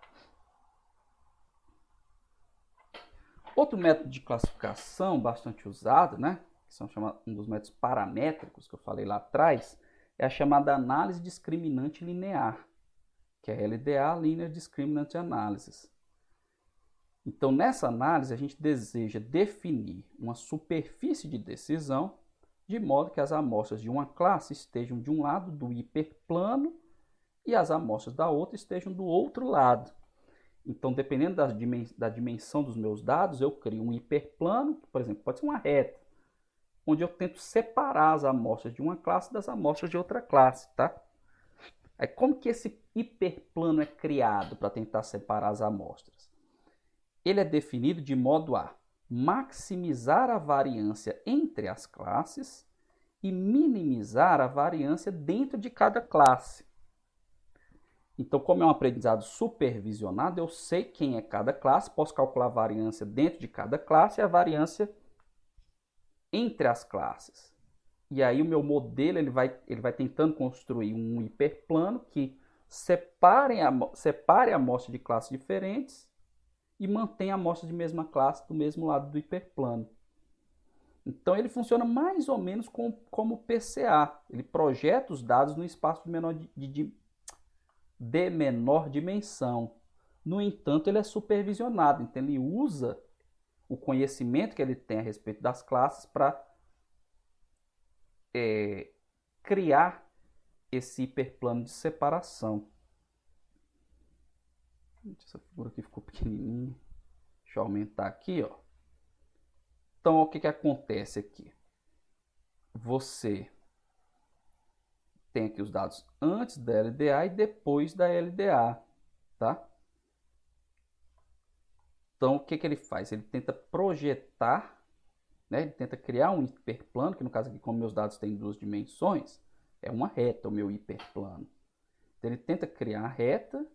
Outro método de classificação bastante usado, né? Que são um dos métodos paramétricos que eu falei lá atrás, é a chamada análise discriminante linear, que é a LDA, Linear Discriminant Analysis. Então, nessa análise, a gente deseja definir uma superfície de decisão de modo que as amostras de uma classe estejam de um lado do hiperplano e as amostras da outra estejam do outro lado. Então, dependendo da dimensão dos meus dados, eu crio um hiperplano, por exemplo, pode ser uma reta, onde eu tento separar as amostras de uma classe das amostras de outra classe, tá? Aí, como que esse hiperplano é criado para tentar separar as amostras? Ele é definido de modo a maximizar a variância entre as classes e minimizar a variância dentro de cada classe. Então, como é um aprendizado supervisionado, eu sei quem é cada classe, posso calcular a variância dentro de cada classe e a variância entre as classes. E aí o meu modelo ele vai tentando construir um hiperplano que separe a amostra de classes diferentes e mantém a amostra de mesma classe do mesmo lado do hiperplano. Então ele funciona mais ou menos como PCA. Ele projeta os dados no espaço de menor dimensão. No entanto, ele é supervisionado. Então ele usa o conhecimento que ele tem a respeito das classes para criar esse hiperplano de separação. Essa figura aqui ficou pequenininha. Deixa eu aumentar aqui, ó. Então, o que acontece aqui? Você tem aqui os dados antes da LDA e depois da LDA, tá? Então, o que ele faz? Ele tenta projetar, né? Ele tenta criar um hiperplano, que no caso aqui, como meus dados têm 2 dimensões, é uma reta o meu hiperplano. Então, ele tenta criar a reta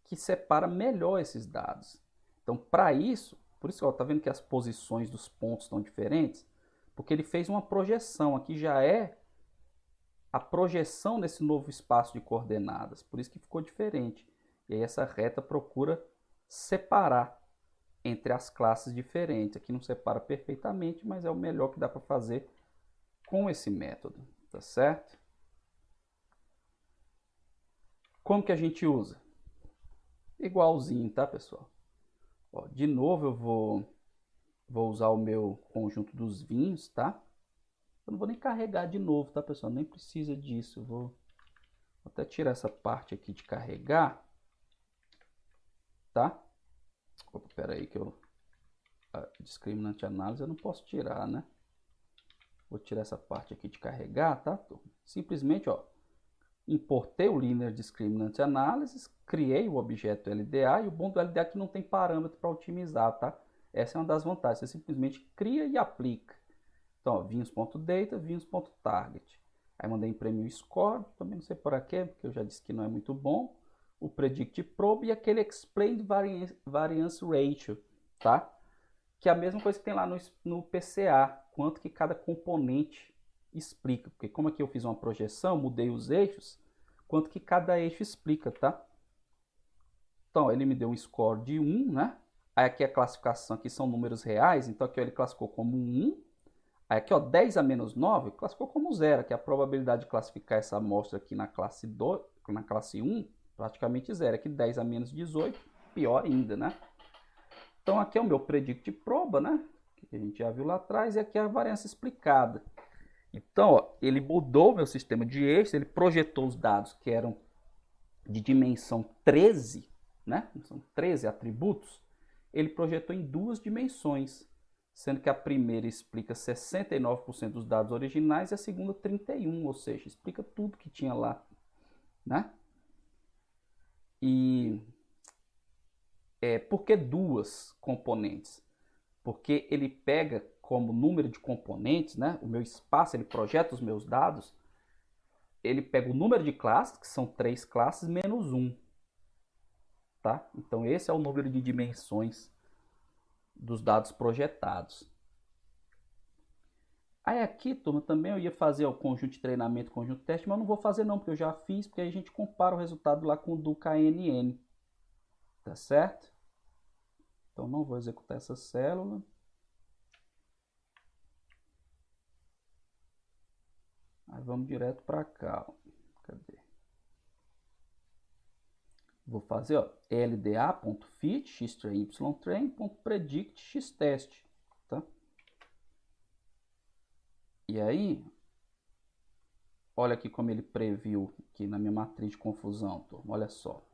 que separa melhor esses dados. Então, para isso, por isso, ó, tá vendo que as posições dos pontos estão diferentes? Porque ele fez uma projeção. Aqui já é a projeção nesse novo espaço de coordenadas. Por isso que ficou diferente. E aí essa reta procura separar entre as classes diferentes. Aqui não separa perfeitamente, mas é o melhor que dá para fazer com esse método. Tá certo? Como que a gente usa? Igualzinho, tá, pessoal? Ó, de novo eu vou usar o meu conjunto dos vinhos, tá? Eu não vou nem carregar de novo, tá, pessoal? Nem precisa disso. Eu vou até tirar essa parte aqui de carregar, tá? Opa, pera aí que a discriminante análise eu não posso tirar, né? Vou tirar essa parte aqui de carregar, tá? Simplesmente, ó, importei o Linear Discriminant Analysis, criei o objeto LDA, e o bom do LDA é que não tem parâmetro para otimizar, tá? Essa é uma das vantagens, você simplesmente cria e aplica. Então, ó, vinhos.data, vinhos.target. Aí mandei imprimir o score, também não sei por quê, porque eu já disse que não é muito bom. O predict probe e aquele explained variance ratio, tá? Que é a mesma coisa que tem lá no PCA, quanto que cada componente explica. Porque como aqui eu fiz uma projeção, mudei os eixos, quanto que cada eixo explica, tá? Então, ele me deu um score de 1, né? Aí aqui a classificação, aqui são números reais, então aqui ó, ele classificou como 1. Aí aqui, ó, 10 a menos 9, classificou como 0, que é a probabilidade de classificar essa amostra aqui na classe 2, na classe 1, praticamente 0. Aqui 10 a menos 18, pior ainda, né? Então aqui é o meu predict proba, né? Que a gente já viu lá atrás, e aqui é a variância explicada. Então, ó, ele mudou o meu sistema de eixos, ele projetou os dados que eram de dimensão 13, né? São 13 atributos. Ele projetou em 2 dimensões, sendo que a primeira explica 69% dos dados originais e a segunda 31%, ou seja, explica tudo que tinha lá, né? E por que 2 componentes? Porque ele pega como número de componentes, né? O meu espaço, ele projeta os meus dados, ele pega o número de classes, que são 3 classes, menos 1. Tá? Então esse é o número de dimensões dos dados projetados. Aí aqui, turma, também eu ia fazer o conjunto de treinamento, conjunto de teste, mas eu não vou fazer não, porque eu já fiz, porque aí a gente compara o resultado lá com o do KNN. Tá certo? Então não vou executar essa célula. Aí vamos direto para cá. Ó. Cadê? Vou fazer ó, lda.fit xtrain.predict xtest, tá? E aí, olha aqui como ele previu aqui na minha matriz de confusão, turma, olha só.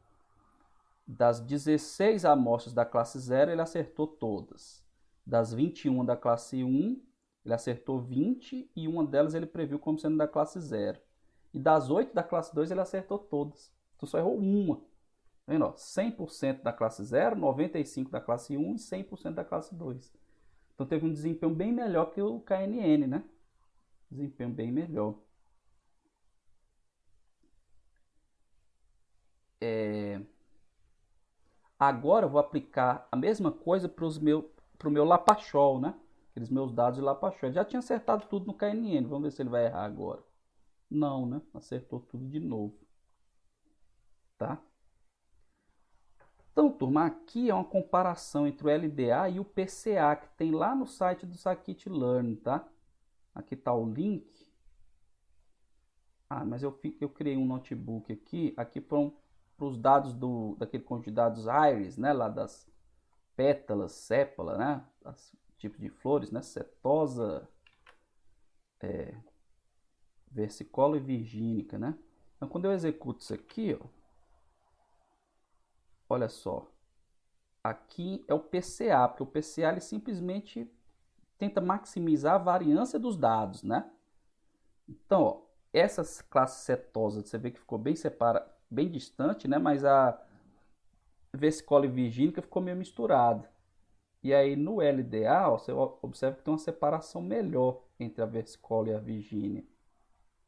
Das 16 amostras da classe 0, ele acertou todas. Das 21 da classe 1, ele acertou 20 e uma delas ele previu como sendo da classe 0. E das 8 da classe 2, ele acertou todas. Então só errou uma. Tá vendo? Ó, 100% da classe 0, 95% da classe 1 e 100% da classe 2. Então teve um desempenho bem melhor que o KNN, né? Desempenho bem melhor. Agora eu vou aplicar a mesma coisa para o meu Lapachol, né? Aqueles meus dados de lá para Ele já tinha acertado tudo no KNN. Vamos ver se ele vai errar agora. Não, né? Acertou tudo de novo. Tá? Então, turma, aqui é uma comparação entre o LDA e o PCA, que tem lá no site do Scikit-Learn, tá? Aqui está o link. Ah, mas eu criei um notebook aqui. Aqui para os dados daquele conjunto de dados Iris, né? Lá das pétalas, sépala, né? Os tipos de flores, né? Setosa, versicola e virgínica, né? Então, quando eu executo isso aqui, ó, olha só. Aqui é o PCA, porque o PCA ele simplesmente tenta maximizar a variância dos dados, né? Então, ó, essas classes setosas, você vê que ficou bem distante, né? Mas a versicola e virgínica ficou meio misturada. E aí no LDA, ó, você observa que tem uma separação melhor entre a versicola e a virgínia.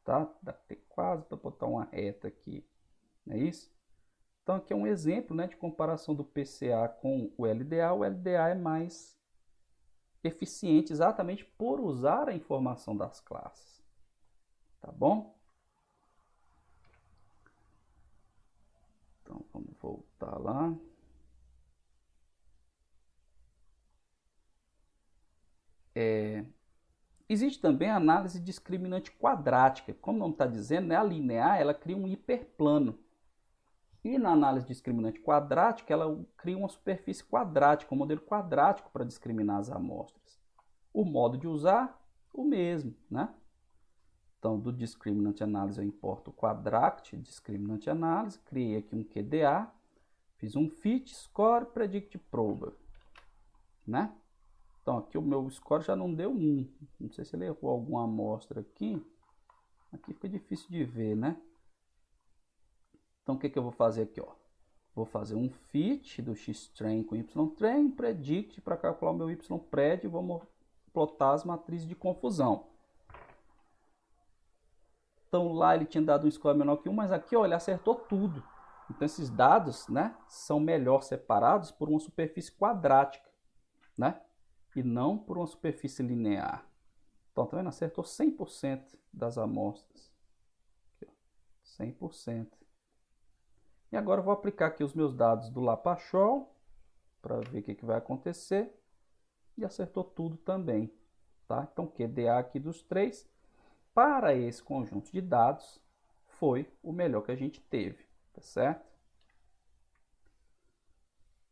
Tá? Dá pra ter quase para botar uma reta aqui, não é isso? Então aqui é um exemplo, né, de comparação do PCA com o LDA. O LDA é mais eficiente exatamente por usar a informação das classes. Tá bom? Então vamos voltar lá. Existe também a análise discriminante quadrática. Como o nome está dizendo, né, a linear ela cria um hiperplano. E na análise discriminante quadrática, ela cria uma superfície quadrática, um modelo quadrático para discriminar as amostras. O modo de usar, o mesmo, né? Então, do discriminante análise eu importo o quadrant, discriminante análise, criei aqui um QDA, fiz um fit, score, predict proba, né? Então, aqui o meu score já não deu 1. Não sei se ele errou alguma amostra aqui. Aqui fica difícil de ver, né? Então, o que eu vou fazer aqui, ó? Vou fazer um fit do xtrain com ytrain, predict para calcular o meu ypred e vou plotar as matrizes de confusão. Então, lá ele tinha dado um score menor que 1, mas aqui, ó, ele acertou tudo. Então, esses dados, né, são melhor separados por uma superfície quadrática, né? E não por uma superfície linear. Então, tá vendo? Acertou 100% das amostras. Aqui, ó, 100%. E agora eu vou aplicar aqui os meus dados do Lapachol para ver o que vai acontecer. E acertou tudo também. Tá? Então, o QDA aqui dos 3, para esse conjunto de dados, foi o melhor que a gente teve. Tá certo?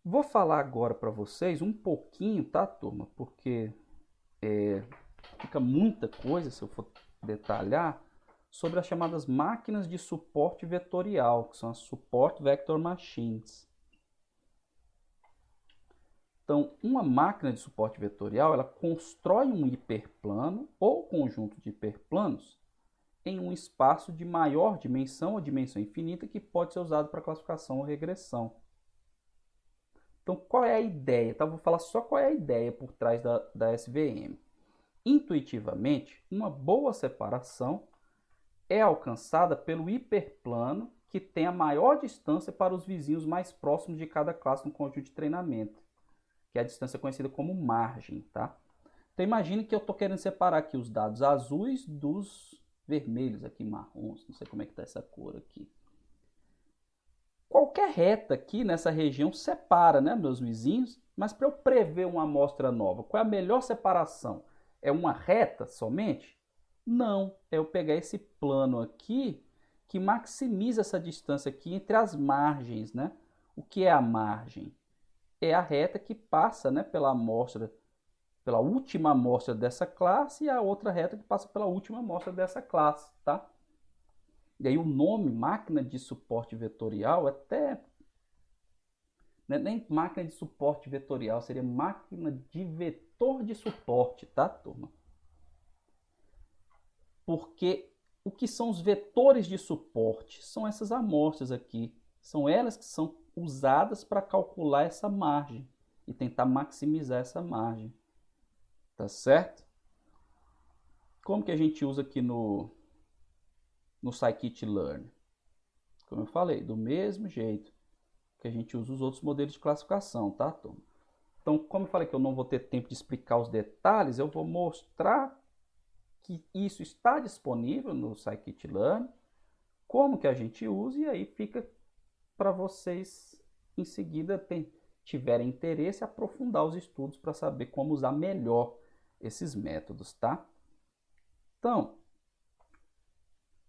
Vou falar agora para vocês um pouquinho, tá, turma? Porque fica muita coisa se eu for detalhar sobre as chamadas máquinas de suporte vetorial, que são as Support Vector Machines. Então, uma máquina de suporte vetorial, ela constrói um hiperplano ou conjunto de hiperplanos em um espaço de maior dimensão ou dimensão infinita que pode ser usado para classificação ou regressão. Então, qual é a ideia? Tá? Vou falar só qual é a ideia por trás da SVM. Intuitivamente, uma boa separação é alcançada pelo hiperplano que tem a maior distância para os vizinhos mais próximos de cada classe no conjunto de treinamento, que é a distância conhecida como margem, tá? Então imagine que eu estou querendo separar aqui os dados azuis dos vermelhos, aqui marrons, não sei como é que está essa cor aqui. Qualquer reta aqui nessa região separa, né, meus vizinhos, mas para eu prever uma amostra nova, qual é a melhor separação? É uma reta somente? Não, é eu pegar esse plano aqui que maximiza essa distância aqui entre as margens, né? O que é a margem? É a reta que passa, né, pela amostra, pela última amostra dessa classe e a outra reta que passa pela última amostra dessa classe, tá? E aí o nome máquina de suporte vetorial até não é nem máquina de suporte vetorial, seria máquina de vetor de suporte, tá, turma? Porque o que são os vetores de suporte? São essas amostras aqui. São elas que são usadas para calcular essa margem e tentar maximizar essa margem. Tá certo? Como que a gente usa aqui no Scikit-Learn? Como eu falei, do mesmo jeito que a gente usa os outros modelos de classificação, tá, turma? Então, como eu falei que eu não vou ter tempo de explicar os detalhes, eu vou mostrar que isso está disponível no Scikit-Learn, como que a gente usa, e aí fica para vocês, em seguida, tiverem interesse, aprofundar os estudos para saber como usar melhor esses métodos, tá? Então,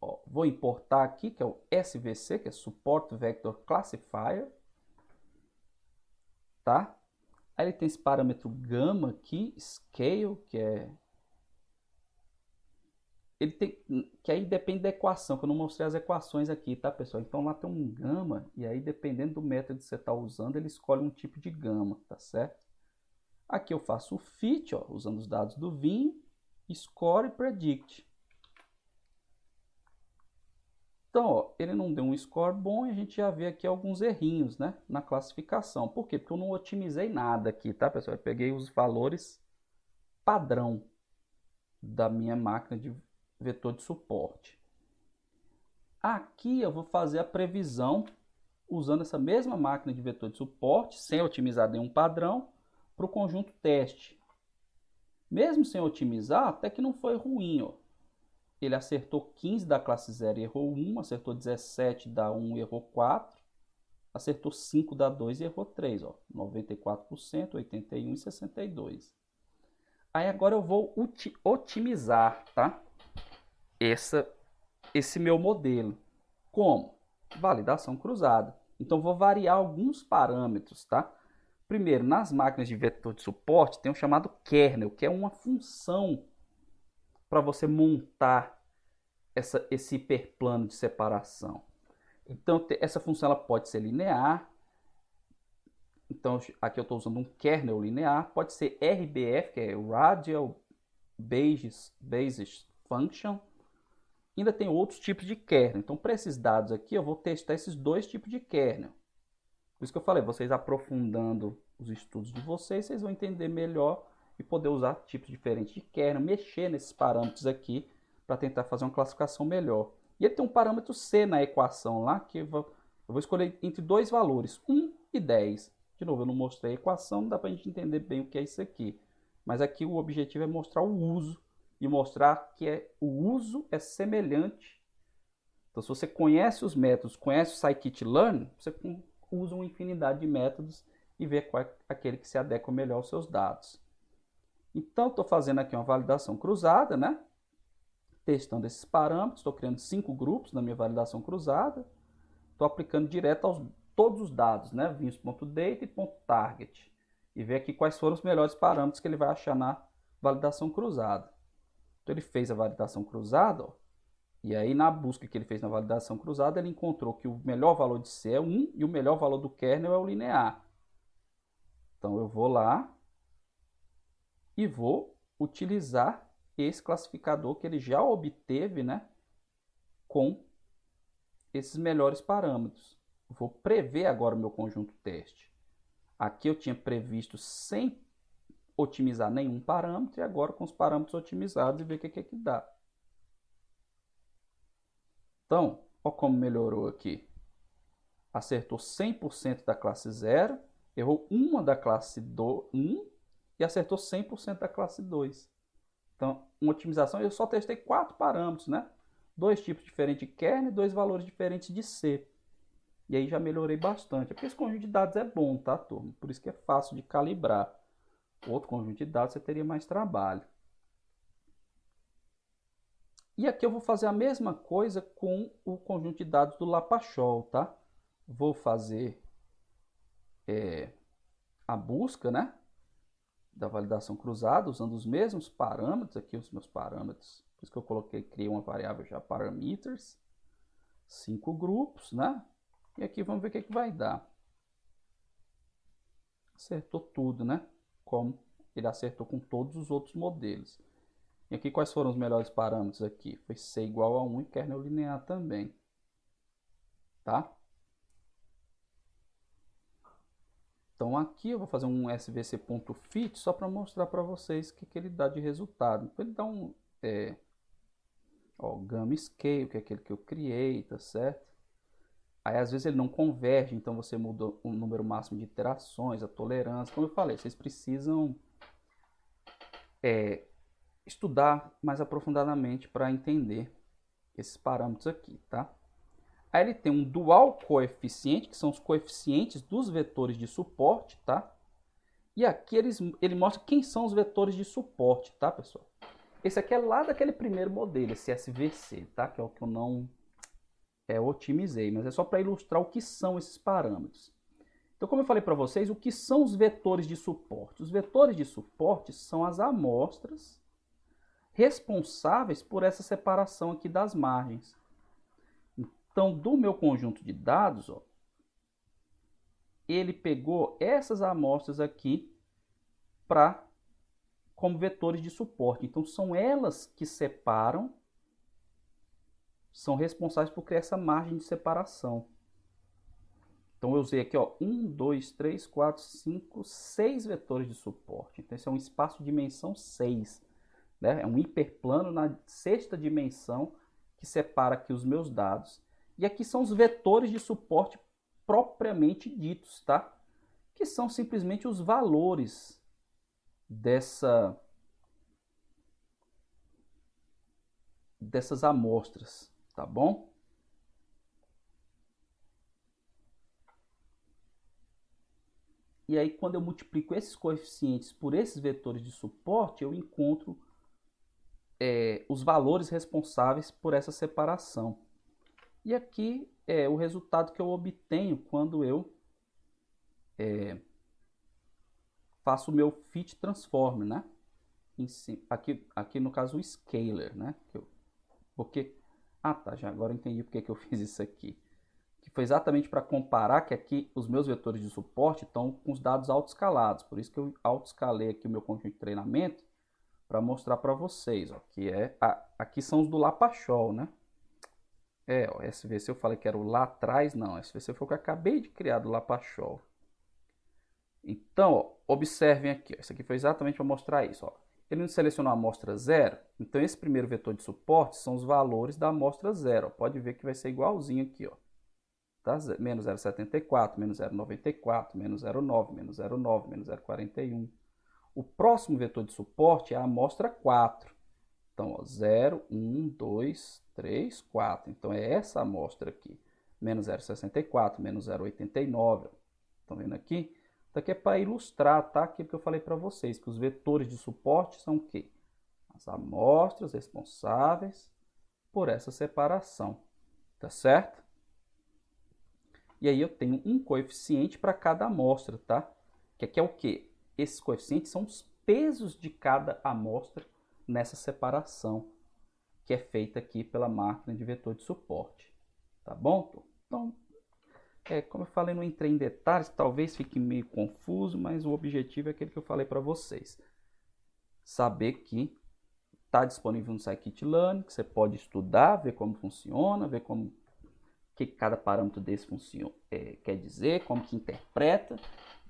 ó, vou importar aqui, que é o SVC, que é Support Vector Classifier, tá? Aí ele tem esse parâmetro gama aqui, scale, que é... Ele tem, que aí depende da equação, que eu não mostrei as equações aqui, tá, pessoal? Então lá tem um gama, e aí dependendo do método que você está usando, ele escolhe um tipo de gama, tá certo? Aqui eu faço o fit, ó, usando os dados do Vim, score e predict. Então, ó, ele não deu um score bom e a gente já vê aqui alguns errinhos, né, na classificação. Por quê? Porque eu não otimizei nada aqui, tá, pessoal? Eu peguei os valores padrão da minha máquina de vetor de suporte. Aqui eu vou fazer a previsão usando essa mesma máquina de vetor de suporte, sem otimizar nenhum padrão, para o conjunto teste. Mesmo sem otimizar, até que não foi ruim, ó. Ele acertou 15 da classe 0 e errou 1, acertou 17 da 1 e errou 4, acertou 5 da 2 e errou 3, ó, 94%, 81% e 62%. Aí agora eu vou otimizar, tá? Esse meu modelo. Como? Validação cruzada. Então vou variar alguns parâmetros, tá? Primeiro, nas máquinas de vetor de suporte tem o chamado kernel, que é uma função para você montar esse hiperplano de separação. Então, essa função ela pode ser linear. Então, aqui eu estou usando um kernel linear. Pode ser RBF, que é Radial Basis Function. Ainda tem outros tipos de kernel. Então, para esses dados aqui, eu vou testar esses dois tipos de kernel. Por isso que eu falei, vocês aprofundando os estudos de vocês, vocês vão entender melhor e poder usar tipos diferentes de kernel, mexer nesses parâmetros aqui para tentar fazer uma classificação melhor. E ele tem um parâmetro C na equação lá, que eu vou escolher entre dois valores, 1 e 10. De novo, eu não mostrei a equação, não dá para a gente entender bem o que é isso aqui. Mas aqui o objetivo é mostrar o uso e mostrar que o uso é semelhante. Então, se você conhece os métodos, conhece o Scikit-Learn, você usa uma infinidade de métodos e vê qual é aquele que se adequa melhor aos seus dados. Então, estou fazendo aqui uma validação cruzada, né? Testando esses parâmetros, estou criando 5 grupos na minha validação cruzada, estou aplicando direto a todos os dados, né? Vins.data e .target, e ver aqui quais foram os melhores parâmetros que ele vai achar na validação cruzada. Então, ele fez a validação cruzada, ó, e aí na busca que ele fez na validação cruzada, ele encontrou que o melhor valor de C é 1 e o melhor valor do kernel é o linear. Então, eu vou lá e vou utilizar esse classificador que ele já obteve, né, com esses melhores parâmetros. Vou prever agora o meu conjunto teste. Aqui eu tinha previsto sem otimizar nenhum parâmetro e agora com os parâmetros otimizados e ver o que dá. Então, olha como melhorou aqui. Acertou 100% da classe 0, errou uma da classe 1 e acertou 100% da classe 2. Então, uma otimização, eu só testei 4 parâmetros, né? 2 tipos diferentes de kernel e 2 valores diferentes de C. E aí já melhorei bastante. É porque esse conjunto de dados é bom, tá, turma? Por isso que é fácil de calibrar. Outro conjunto de dados você teria mais trabalho. E aqui eu vou fazer a mesma coisa com o conjunto de dados do Lapachol, tá? Vou fazer a busca, né, da validação cruzada, usando os mesmos parâmetros, aqui os meus parâmetros. Por isso que eu criei uma variável já parameters, 5 grupos, né? E aqui vamos ver o que vai dar. Acertou tudo, né? Como ele acertou com todos os outros modelos. E aqui quais foram os melhores parâmetros aqui? Foi C igual a 1 e kernel linear também. Tá? Então aqui eu vou fazer um svc.fit só para mostrar para vocês o que ele dá de resultado. Então ele dá um gamma scale, que é aquele que eu criei, tá certo? Aí às vezes ele não converge, então você muda o número máximo de iterações, a tolerância. Como eu falei, vocês precisam estudar mais aprofundadamente para entender esses parâmetros aqui, tá? Aí ele tem um dual coeficiente, que são os coeficientes dos vetores de suporte, tá? E aqui ele mostra quem são os vetores de suporte, tá, pessoal? Esse aqui é lá daquele primeiro modelo, esse SVC, tá? Que é o que eu não otimizei, mas é só para ilustrar o que são esses parâmetros. Então, como eu falei para vocês, o que são os vetores de suporte? Os vetores de suporte são as amostras responsáveis por essa separação aqui das margens. Então, do meu conjunto de dados, ó, ele pegou essas amostras aqui como vetores de suporte. Então, são elas que separam, são responsáveis por criar essa margem de separação. Então, eu usei aqui, ó, 1, 2, 3, 4, 5, 6 vetores de suporte. Então, esse é um espaço de dimensão 6. Né? É um hiperplano na sexta dimensão que separa aqui os meus dados. E aqui são os vetores de suporte propriamente ditos, tá? Que são simplesmente os valores dessas amostras, tá bom? E aí, quando eu multiplico esses coeficientes por esses vetores de suporte, eu encontro os valores responsáveis por essa separação. E aqui é o resultado que eu obtenho quando eu faço o meu fit transform, né? Aqui no caso o scalar, né? Já agora eu entendi porque que eu fiz isso aqui. Que foi exatamente para comparar que aqui os meus vetores de suporte estão com os dados autoescalados. Por isso que eu autoescalei aqui o meu conjunto de treinamento para mostrar para vocês, ó, que aqui são os do Lapachol, né? Ó, SVC eu falei que era o lá atrás, não, SVC foi o que eu acabei de criar do Lapachol. Então, ó, observem aqui, ó, isso aqui foi exatamente para mostrar isso, ó. Ele não selecionou a amostra 0, então esse primeiro vetor de suporte são os valores da amostra 0, ó. Pode ver que vai ser igualzinho aqui, ó. Tá? Menos 0,74, menos 0,94, menos 0,9, menos 0,9, menos 0,41. O próximo vetor de suporte é a amostra 4. Então, ó, 0, 1, 2, 3, 4. Então, é essa amostra aqui. Menos 0,64, menos 0,89. Estão vendo aqui? Isso aqui é para ilustrar, tá? Aquilo que eu falei para vocês, que os vetores de suporte são o quê? As amostras responsáveis por essa separação. Tá certo? E aí eu tenho um coeficiente para cada amostra, tá? Que aqui é o quê? Esses coeficientes são os pesos de cada amostra nessa separação, que é feita aqui pela máquina de vetor de suporte. Tá bom? Então, como eu falei, não entrei em detalhes, talvez fique meio confuso, mas o objetivo é aquele que eu falei para vocês. Saber que está disponível no Scikit-Learn, que você pode estudar, ver como funciona, ver como que cada parâmetro desse quer dizer, como que interpreta,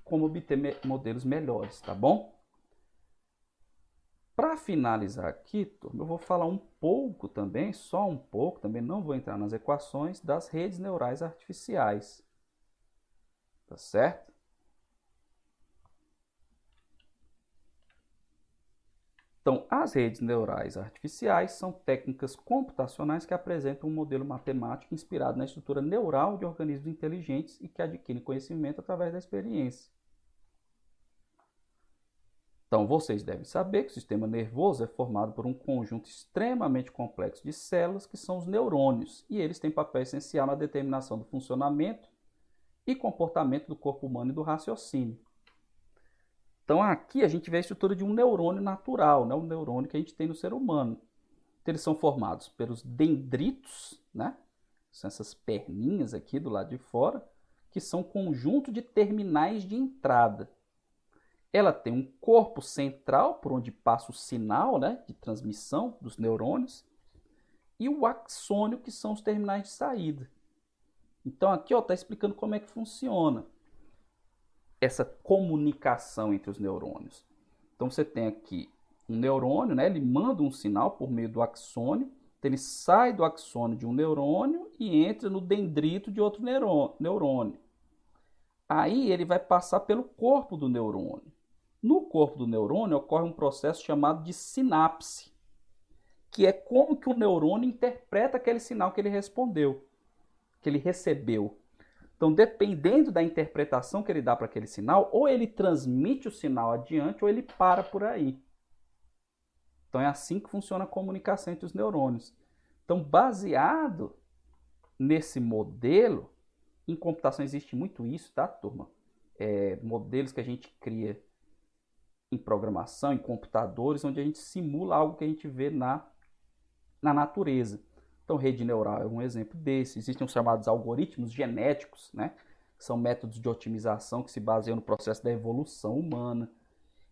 como obter modelos melhores, tá bom? Para finalizar aqui, turma, eu vou falar um pouco também, só um pouco, também não vou entrar nas equações das redes neurais artificiais. Tá certo? Então, as redes neurais artificiais são técnicas computacionais que apresentam um modelo matemático inspirado na estrutura neural de organismos inteligentes e que adquirem conhecimento através da experiência. Então, vocês devem saber que o sistema nervoso é formado por um conjunto extremamente complexo de células, que são os neurônios, e eles têm papel essencial na determinação do funcionamento e comportamento do corpo humano e do raciocínio. Então, aqui a gente vê a estrutura de um neurônio natural, né? O neurônio que a gente tem no ser humano. Então, eles são formados pelos dendritos, né? São essas perninhas aqui do lado de fora, que são conjunto de terminais de entrada. Ela tem um corpo central, por onde passa o sinal, né, de transmissão dos neurônios, e o axônio, que são os terminais de saída. Então aqui está explicando como é que funciona essa comunicação entre os neurônios. Então você tem aqui um neurônio, né, ele manda um sinal por meio do axônio, Então, ele sai do axônio de um neurônio e entra no dendrito de outro neurônio. Aí ele vai passar pelo corpo do neurônio. No corpo do neurônio ocorre um processo chamado de sinapse, que é como que o neurônio interpreta aquele sinal que ele respondeu, que ele recebeu. Então, dependendo da interpretação que ele dá para aquele sinal, ou ele transmite o sinal adiante, ou ele para por aí. Então, é assim que funciona a comunicação entre os neurônios. Então, baseado nesse modelo, em computação existe muito isso, tá, turma? Modelos que a gente cria em programação, em computadores, onde a gente simula algo que a gente vê na natureza. Então, rede neural é um exemplo desse. Existem os chamados algoritmos genéticos, né? Que são métodos de otimização que se baseiam no processo da evolução humana.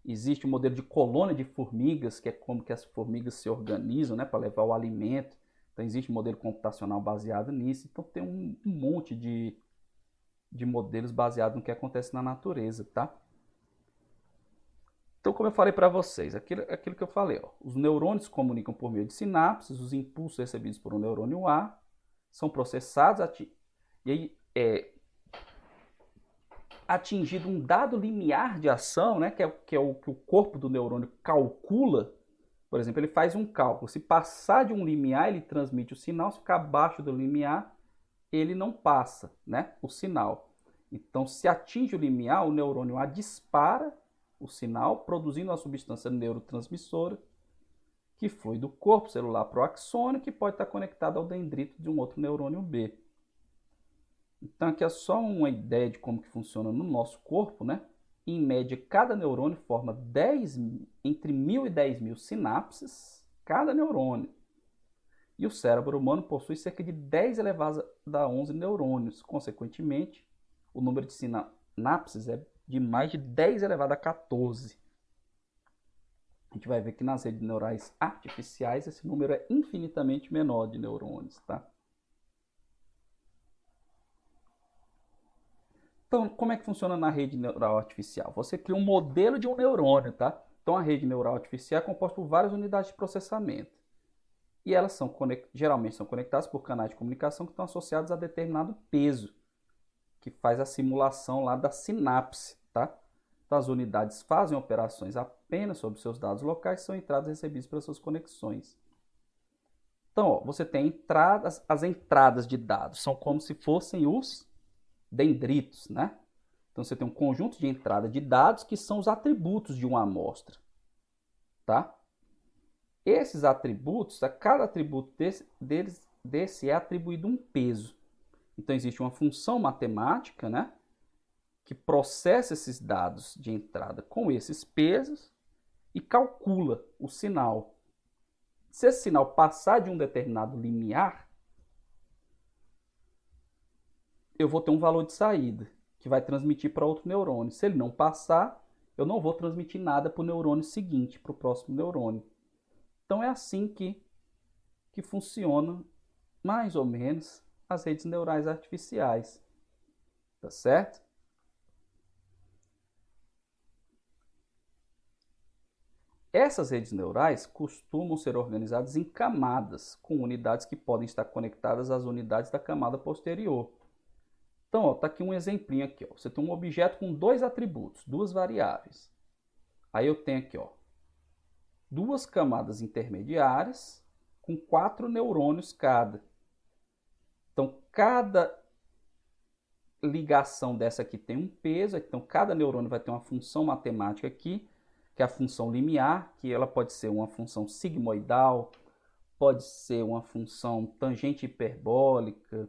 Existe o modelo de colônia de formigas, que é como que as formigas se organizam, né, para levar o alimento. Então, existe um modelo computacional baseado nisso. Então, tem um monte de modelos baseados no que acontece na natureza, tá? Então, como eu falei para vocês, aquilo que eu falei, ó, os neurônios se comunicam por meio de sinapses, os impulsos recebidos por um neurônio A são processados e aí atingido um dado limiar de ação, né, que é o que o corpo do neurônio calcula. Por exemplo, ele faz um cálculo. Se passar de um limiar, ele transmite o sinal. Se ficar abaixo do limiar, ele não passa, né, o sinal. Então, se atinge o limiar, o neurônio A dispara o sinal, produzindo uma substância neurotransmissora que flui do corpo celular para o axônio, que pode estar conectado ao dendrito de um outro neurônio B. Então, aqui é só uma ideia de como que funciona no nosso corpo, né? Em média, cada neurônio forma entre 1.000 e 10.000 sinapses, cada neurônio. E o cérebro humano possui cerca de 10 elevado a 11 neurônios. Consequentemente, o número de sinapses é de mais de 10 elevado a 14. A gente vai ver que nas redes neurais artificiais esse número é infinitamente menor de neurônios, tá? Então, como é que funciona na rede neural artificial? Você cria um modelo de um neurônio, tá? Então, a rede neural artificial é composta por várias unidades de processamento. E elas geralmente são conectadas por canais de comunicação que estão associados a determinado peso, que faz a simulação lá da sinapse, tá? Então, as unidades fazem operações apenas sobre seus dados locais, são entradas recebidas pelas suas conexões. Então, ó, você tem as entradas de dados, são como se fossem os dendritos, né? Então, você tem um conjunto de entrada de dados que são os atributos de uma amostra, tá? Esses atributos, a cada atributo desse é atribuído um peso. Então, existe uma função matemática, né, que processa esses dados de entrada com esses pesos e calcula o sinal. Se esse sinal passar de um determinado limiar, eu vou ter um valor de saída, que vai transmitir para outro neurônio. Se ele não passar, eu não vou transmitir nada para o neurônio seguinte, para o próximo neurônio. Então, é assim que funciona, mais ou menos, as redes neurais artificiais. Tá certo? Essas redes neurais costumam ser organizadas em camadas, com unidades que podem estar conectadas às unidades da camada posterior. Então, está aqui um exemplinho aqui. Ó. Você tem um objeto com dois atributos, duas variáveis. Aí eu tenho aqui, ó, duas camadas intermediárias com 4 neurônios cada. Então, cada ligação dessa aqui tem um peso, então cada neurônio vai ter uma função matemática aqui, que é a função limiar, que ela pode ser uma função sigmoidal, pode ser uma função tangente hiperbólica.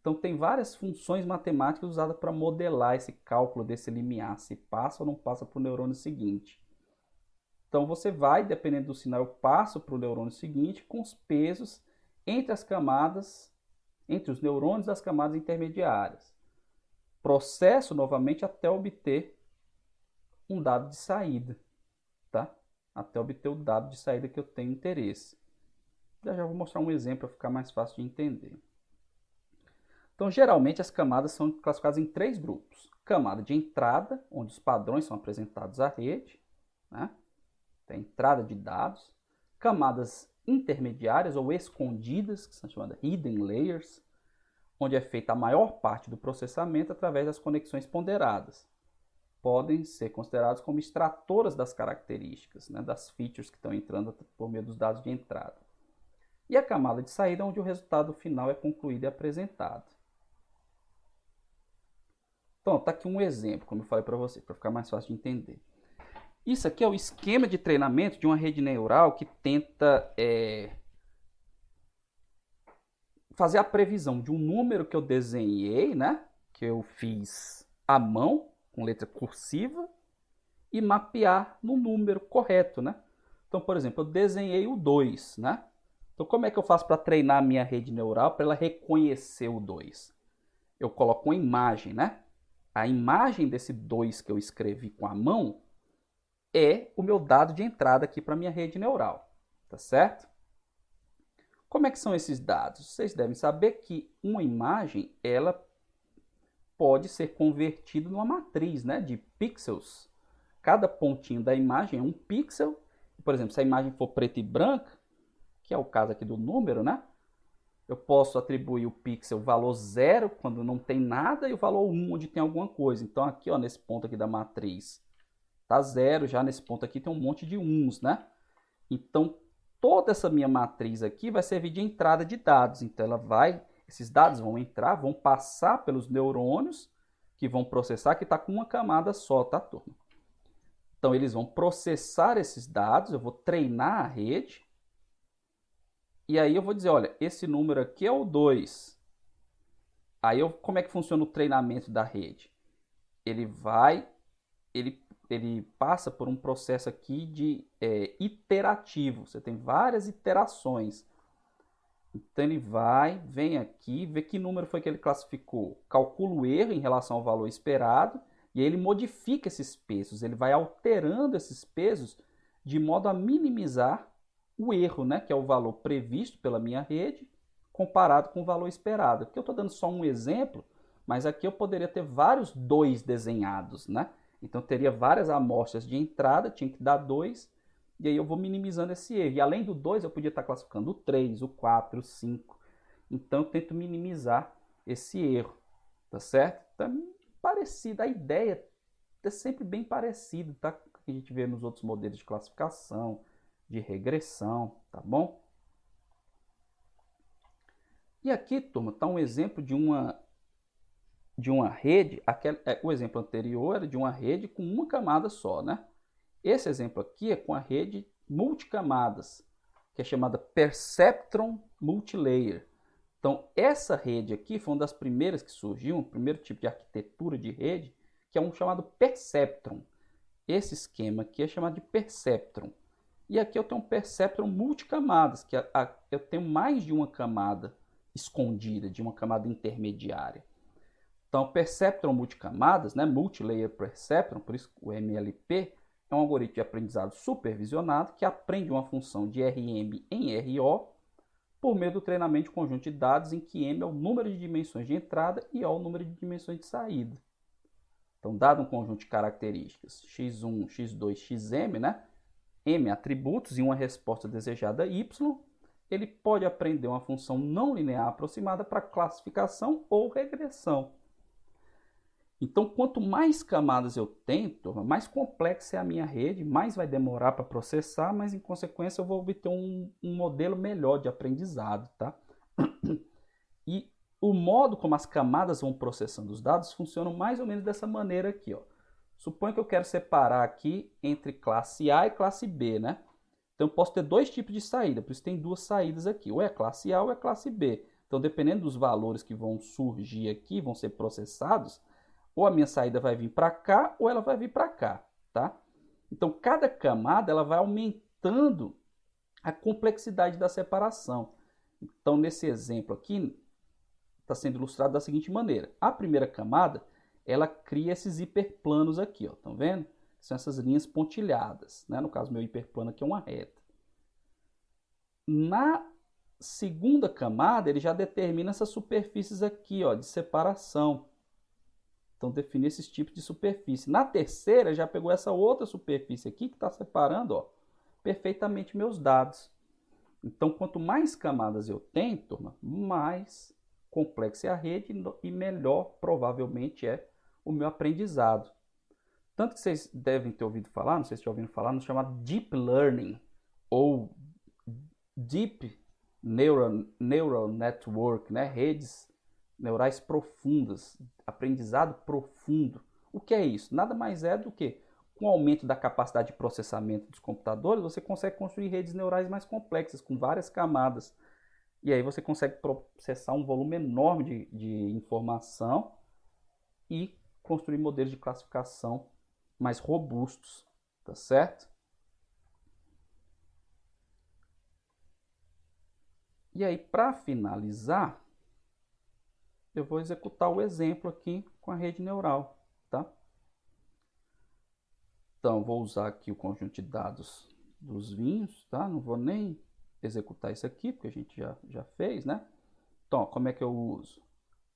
Então, tem várias funções matemáticas usadas para modelar esse cálculo desse limiar, se passa ou não passa para o neurônio seguinte. Então, você vai, dependendo do sinal, eu passo para o neurônio seguinte com os pesos entre as camadas, entre os neurônios das camadas intermediárias. Processo novamente até obter um dado de saída, tá? Até obter o dado de saída que eu tenho interesse. Já vou mostrar um exemplo para ficar mais fácil de entender. Então, geralmente, as camadas são classificadas em 3 grupos. Camada de entrada, onde os padrões são apresentados à rede, né? Tem entrada de dados. Camadas intermediárias ou escondidas, que são chamadas hidden layers, onde é feita a maior parte do processamento através das conexões ponderadas. Podem ser consideradas como extratoras das características, né, das features que estão entrando por meio dos dados de entrada. E a camada de saída, onde o resultado final é concluído e apresentado. Então, está aqui um exemplo, como eu falei para você, para ficar mais fácil de entender. Isso aqui é o esquema de treinamento de uma rede neural que tenta fazer a previsão de um número que eu desenhei, né? Que eu fiz à mão, com letra cursiva, e mapear no número correto, né? Então, por exemplo, eu desenhei o 2, né? Então, como é que eu faço para treinar a minha rede neural para ela reconhecer o 2? Eu coloco uma imagem, né? A imagem desse 2 que eu escrevi com a mão é o meu dado de entrada aqui para a minha rede neural, tá certo? Como é que são esses dados? Vocês devem saber que uma imagem, ela pode ser convertida numa matriz, né, de pixels. Cada pontinho da imagem é um pixel. Por exemplo, se a imagem for preta e branca, que é o caso aqui do número, né? Eu posso atribuir o pixel valor 0 quando não tem nada e o valor 1 onde tem alguma coisa. Então aqui, ó, nesse ponto aqui da matriz, tá 0, já nesse ponto aqui tem um monte de 1s, né? Então toda essa minha matriz aqui vai servir de entrada de dados. Então esses dados vão entrar, vão passar pelos neurônios que vão processar, que está com uma camada só, tá, turma? Então eles vão processar esses dados, eu vou treinar a rede. E aí eu vou dizer, olha, esse número aqui é o 2. Aí como é que funciona o treinamento da rede? Ele passa por um processo aqui de iterativo. Você tem várias iterações. Então ele vem aqui, vê que número foi que ele classificou. Calcula o erro em relação ao valor esperado e aí ele modifica esses pesos. Ele vai alterando esses pesos de modo a minimizar o erro, né, que é o valor previsto pela minha rede, comparado com o valor esperado. Aqui eu estou dando só um exemplo, mas aqui eu poderia ter vários 2 desenhados, né? Então eu teria várias amostras de entrada, tinha que dar 2, e aí eu vou minimizando esse erro. E além do 2, eu podia estar classificando o 3, o 4, o 5. Então eu tento minimizar esse erro, tá certo? Então, parecido, a ideia é sempre bem parecida, tá? Que a gente vê nos outros modelos de classificação, de regressão, tá bom? E aqui, turma, está um exemplo de uma rede. O exemplo anterior era de uma rede com uma camada só, né? Esse exemplo aqui é com a rede multicamadas, que é chamada Perceptron Multilayer. Então, essa rede aqui foi uma das primeiras que surgiu, o primeiro tipo de arquitetura de rede, que é um chamado Perceptron. Esse esquema aqui é chamado de Perceptron. E aqui eu tenho um Perceptron multicamadas, que eu tenho mais de uma camada escondida, de uma camada intermediária. Então, Perceptron multicamadas, né, Multilayer Perceptron, por isso o MLP, é um algoritmo de aprendizado supervisionado que aprende uma função de RM em RO por meio do treinamento de conjunto de dados em que M é o número de dimensões de entrada e O é o número de dimensões de saída. Então, dado um conjunto de características x1, x2, xm, né, M atributos e uma resposta desejada Y, ele pode aprender uma função não linear aproximada para classificação ou regressão. Então, quanto mais camadas eu tenho, mais complexa é a minha rede, mais vai demorar para processar, mas em consequência eu vou obter um modelo melhor de aprendizado, tá? E o modo como as camadas vão processando os dados funciona mais ou menos dessa maneira aqui, ó. Suponha que eu quero separar aqui entre classe A e classe B, né? Então eu posso ter 2 tipos de saída, por isso tem 2 saídas aqui, ou é classe A ou é classe B. Então dependendo dos valores que vão surgir aqui, vão ser processados, ou a minha saída vai vir para cá ou ela vai vir para cá, tá? Então cada camada ela vai aumentando a complexidade da separação. Então nesse exemplo aqui está sendo ilustrado da seguinte maneira: a primeira camada ela cria esses hiperplanos aqui, ó, estão vendo? São essas linhas pontilhadas, né? No caso, meu hiperplano aqui é uma reta. Na segunda camada, ele já determina essas superfícies aqui, ó, de separação. Então, definir esses tipos de superfície. Na terceira, já pegou essa outra superfície aqui, que está separando, ó, perfeitamente meus dados. Então, quanto mais camadas eu tenho, turma, mais complexa é a rede e melhor provavelmente é o meu aprendizado. Tanto que vocês devem ter ouvido falar, não sei se já ouviram falar, no chamado Deep Learning ou Deep Neural Network, né? Redes neurais profundas, aprendizado profundo. O que é isso? Nada mais é do que, com o aumento da capacidade de processamento dos computadores, você consegue construir redes neurais mais complexas, com várias camadas. E aí você consegue processar um volume enorme de informação e construir modelos de classificação mais robustos, tá certo? E aí, para finalizar, eu vou executar o exemplo aqui com a rede neural, tá? Então, vou usar aqui o conjunto de dados dos vinhos, tá? Não vou nem executar isso aqui, porque a gente já fez, né? Então, como é que eu uso?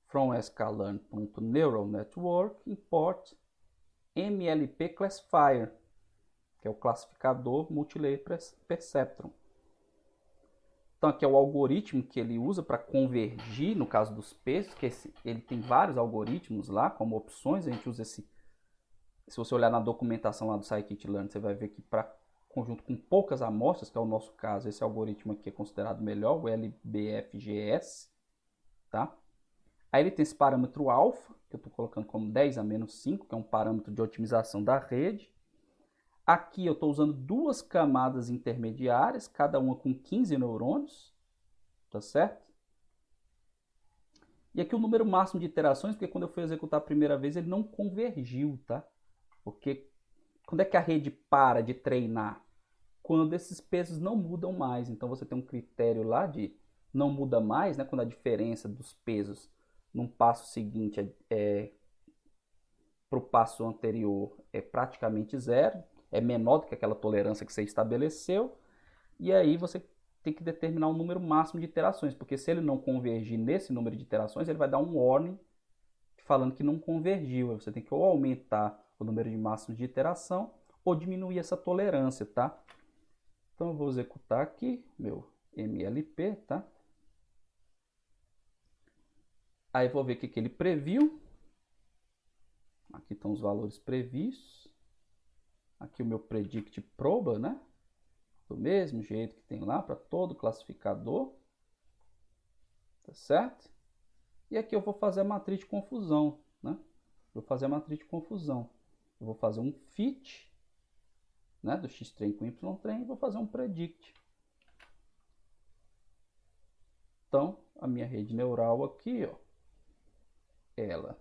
From sklearn.neural network import MLP classifier, que é o classificador multilayer perceptron. Então, aqui é o algoritmo que ele usa para convergir, no caso dos pesos, que ele tem vários algoritmos lá, como opções, a gente usa esse. Se você olhar na documentação lá do scikit-learn, você vai ver que para conjunto com poucas amostras, que é o nosso caso, esse algoritmo aqui é considerado melhor, o LBFGS, tá? Aí ele tem esse parâmetro alfa, que eu estou colocando como 10 a menos 5, que é um parâmetro de otimização da rede. Aqui eu estou usando duas camadas intermediárias, cada uma com 15 neurônios, tá certo? E aqui o número máximo de iterações, porque quando eu fui executar a primeira vez ele não convergiu, tá? Porque quando é que a rede para de treinar? Quando esses pesos não mudam mais. Então você tem um critério lá de não muda mais, né? Quando a diferença dos pesos num passo seguinte para o passo anterior é praticamente zero, é menor do que aquela tolerância que você estabeleceu, e aí você tem que determinar um número máximo de iterações, porque se ele não convergir nesse número de iterações, ele vai dar um warning falando que não convergiu. Aí você tem que ou aumentar o número de máximos de iteração ou diminuir essa tolerância, tá? Então eu vou executar aqui meu MLP, tá? Aí vou ver o que ele previu. Aqui estão os valores previstos. Aqui o meu predict proba, né? Do mesmo jeito que tem lá para todo classificador. Tá certo? E aqui eu vou fazer a matriz de confusão, né? Vou fazer a matriz de confusão. Eu vou fazer um fit, né, do x-trem com y-trem e vou fazer um predict. Então, a minha rede neural aqui, ó, ela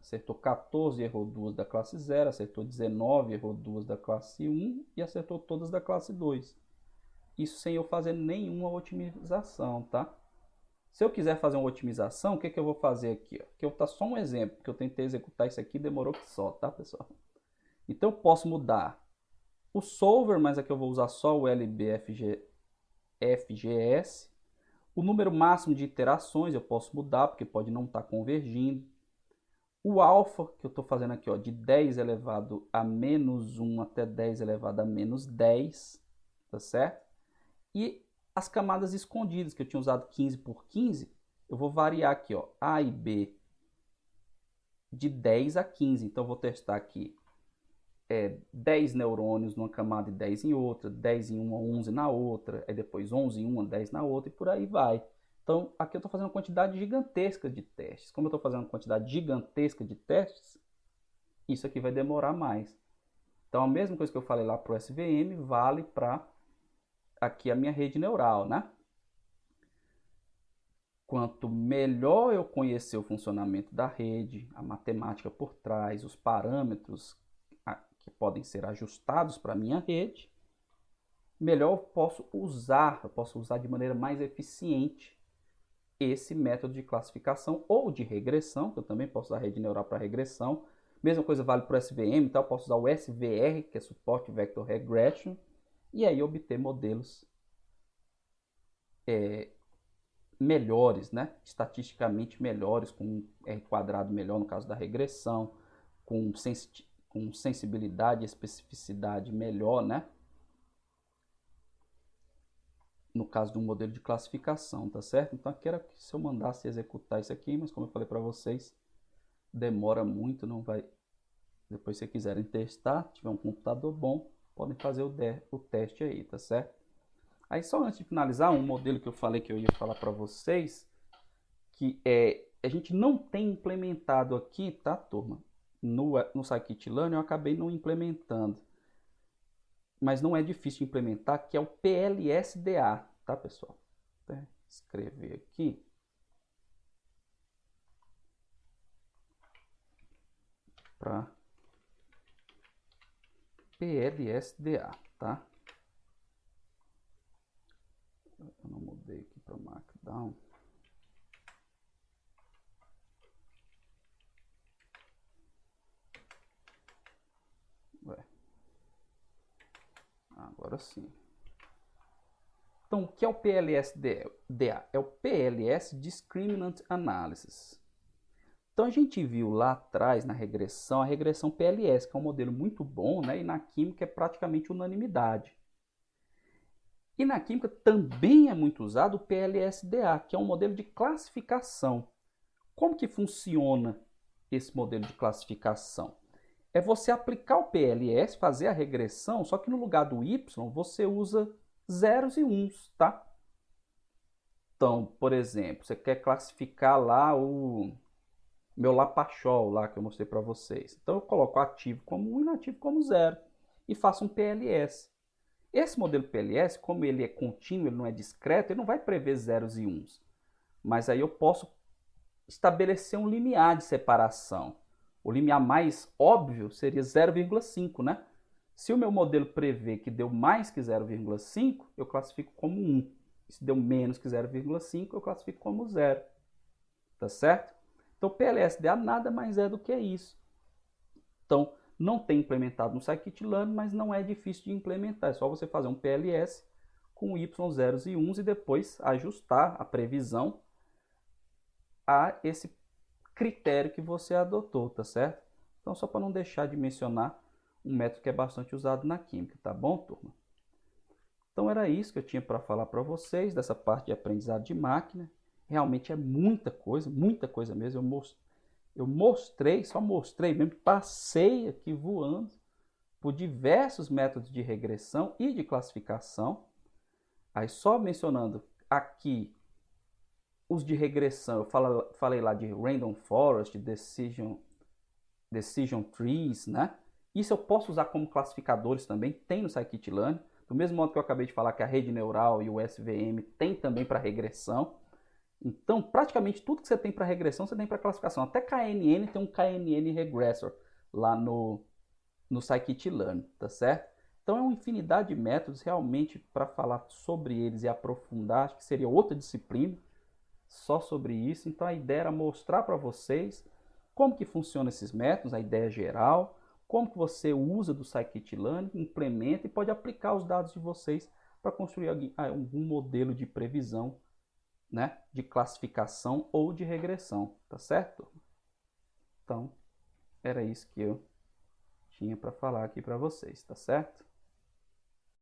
acertou 14 e errou 2 da classe 0, acertou 19 e errou 2 da classe 1 e acertou todas da classe 2. Isso sem eu fazer nenhuma otimização, tá? Se eu quiser fazer uma otimização, o que eu vou fazer aqui? Ó? Que eu tá só um exemplo, porque eu tentei executar isso aqui e demorou que só, tá, pessoal? Então eu posso mudar o solver, mas aqui eu vou usar só o LBFGS. O número máximo de iterações eu posso mudar, porque pode não estar convergindo. O alfa, que eu estou fazendo aqui, ó, de 10 elevado a menos 1 até 10 elevado a menos 10, tá certo? E as camadas escondidas, que eu tinha usado 15 por 15, eu vou variar aqui, ó, A e B de 10 a 15. Então eu vou testar aqui 10 neurônios numa camada e 10 em outra, 10 em uma, 11 na outra, aí depois 11 em uma, 10 na outra e por aí vai. Então aqui eu estou fazendo uma quantidade gigantesca de testes. Como eu estou fazendo uma quantidade gigantesca de testes, isso aqui vai demorar mais. Então a mesma coisa que eu falei lá para o SVM vale para aqui a minha rede neural, né? Quanto melhor eu conhecer o funcionamento da rede, a matemática por trás, os parâmetros que podem ser ajustados para a minha rede, melhor eu posso usar de maneira mais eficiente esse método de classificação ou de regressão, que eu também posso usar a rede neural para regressão. Mesma coisa vale para o SVM, então eu posso usar o SVR, que é Support Vector Regression, e aí obter modelos melhores, né? Estatisticamente melhores, com um R quadrado melhor no caso da regressão, com sensibilidade e especificidade melhor, né? no caso de um modelo de classificação, tá certo? Então aqui era se eu mandasse executar isso aqui, mas como eu falei para vocês, demora muito, não vai... Depois se quiserem testar, tiver um computador bom, podem fazer o teste aí, tá certo? Aí só antes de finalizar, um modelo que eu falei que eu ia falar para vocês, que a gente não tem implementado aqui, tá, turma? No scikit-learn eu acabei não implementando, mas não é difícil de implementar, que é o PLSDA, tá, pessoal? Vou escrever aqui. Para PLSDA, tá? Eu não mudei aqui para Markdown. Agora sim. Então, o que é o PLSDA? É o PLS Discriminant Analysis. Então, a gente viu lá atrás, na regressão, a regressão PLS, que é um modelo muito bom, né? E na química é praticamente unanimidade. E na química também é muito usado o PLSDA, que é um modelo de classificação. Como que funciona esse modelo de classificação? É você aplicar o PLS, fazer a regressão, só que no lugar do Y você usa zeros e uns, tá? Então, por exemplo, você quer classificar lá o meu Lapachol lá que eu mostrei para vocês. Então eu coloco ativo como 1 e inativo como 0 e faço um PLS. Esse modelo PLS, como ele é contínuo, ele não é discreto, ele não vai prever zeros e uns. Mas aí eu posso estabelecer um limiar de separação. O limiar mais óbvio seria 0,5, né? Se o meu modelo prevê que deu mais que 0,5, eu classifico como 1. Se deu menos que 0,5, eu classifico como 0. Tá certo? Então, o PLSDA nada mais é do que isso. Então, não tem implementado no scikit-learn, mas não é difícil de implementar. É só você fazer um PLS com y, zeros e uns e depois ajustar a previsão a esse critério que você adotou, tá certo? Então, só para não deixar de mencionar um método que é bastante usado na química, tá bom, turma? Então, era isso que eu tinha para falar para vocês dessa parte de aprendizado de máquina. Realmente é muita coisa mesmo. Eu mostrei, só mostrei mesmo, passei aqui voando por diversos métodos de regressão e de classificação. Aí só mencionando aqui os de regressão, eu falei lá de Random Forest, Decision Trees, né? Isso eu posso usar como classificadores também, tem no scikit-learn. Do mesmo modo que eu acabei de falar que a rede neural e o SVM tem também para regressão. Então, praticamente tudo que você tem para regressão, você tem para classificação. Até KNN tem um KNN Regressor lá no scikit-learn, tá certo? Então, é uma infinidade de métodos realmente para falar sobre eles e aprofundar. Acho que seria outra disciplina só sobre isso. Então, a ideia era mostrar para vocês como que funcionam esses métodos, a ideia geral, como que você usa do scikit-learn, implementa e pode aplicar os dados de vocês para construir algum modelo de previsão, né, de classificação ou de regressão, tá certo? Então, era isso que eu tinha para falar aqui para vocês, tá certo?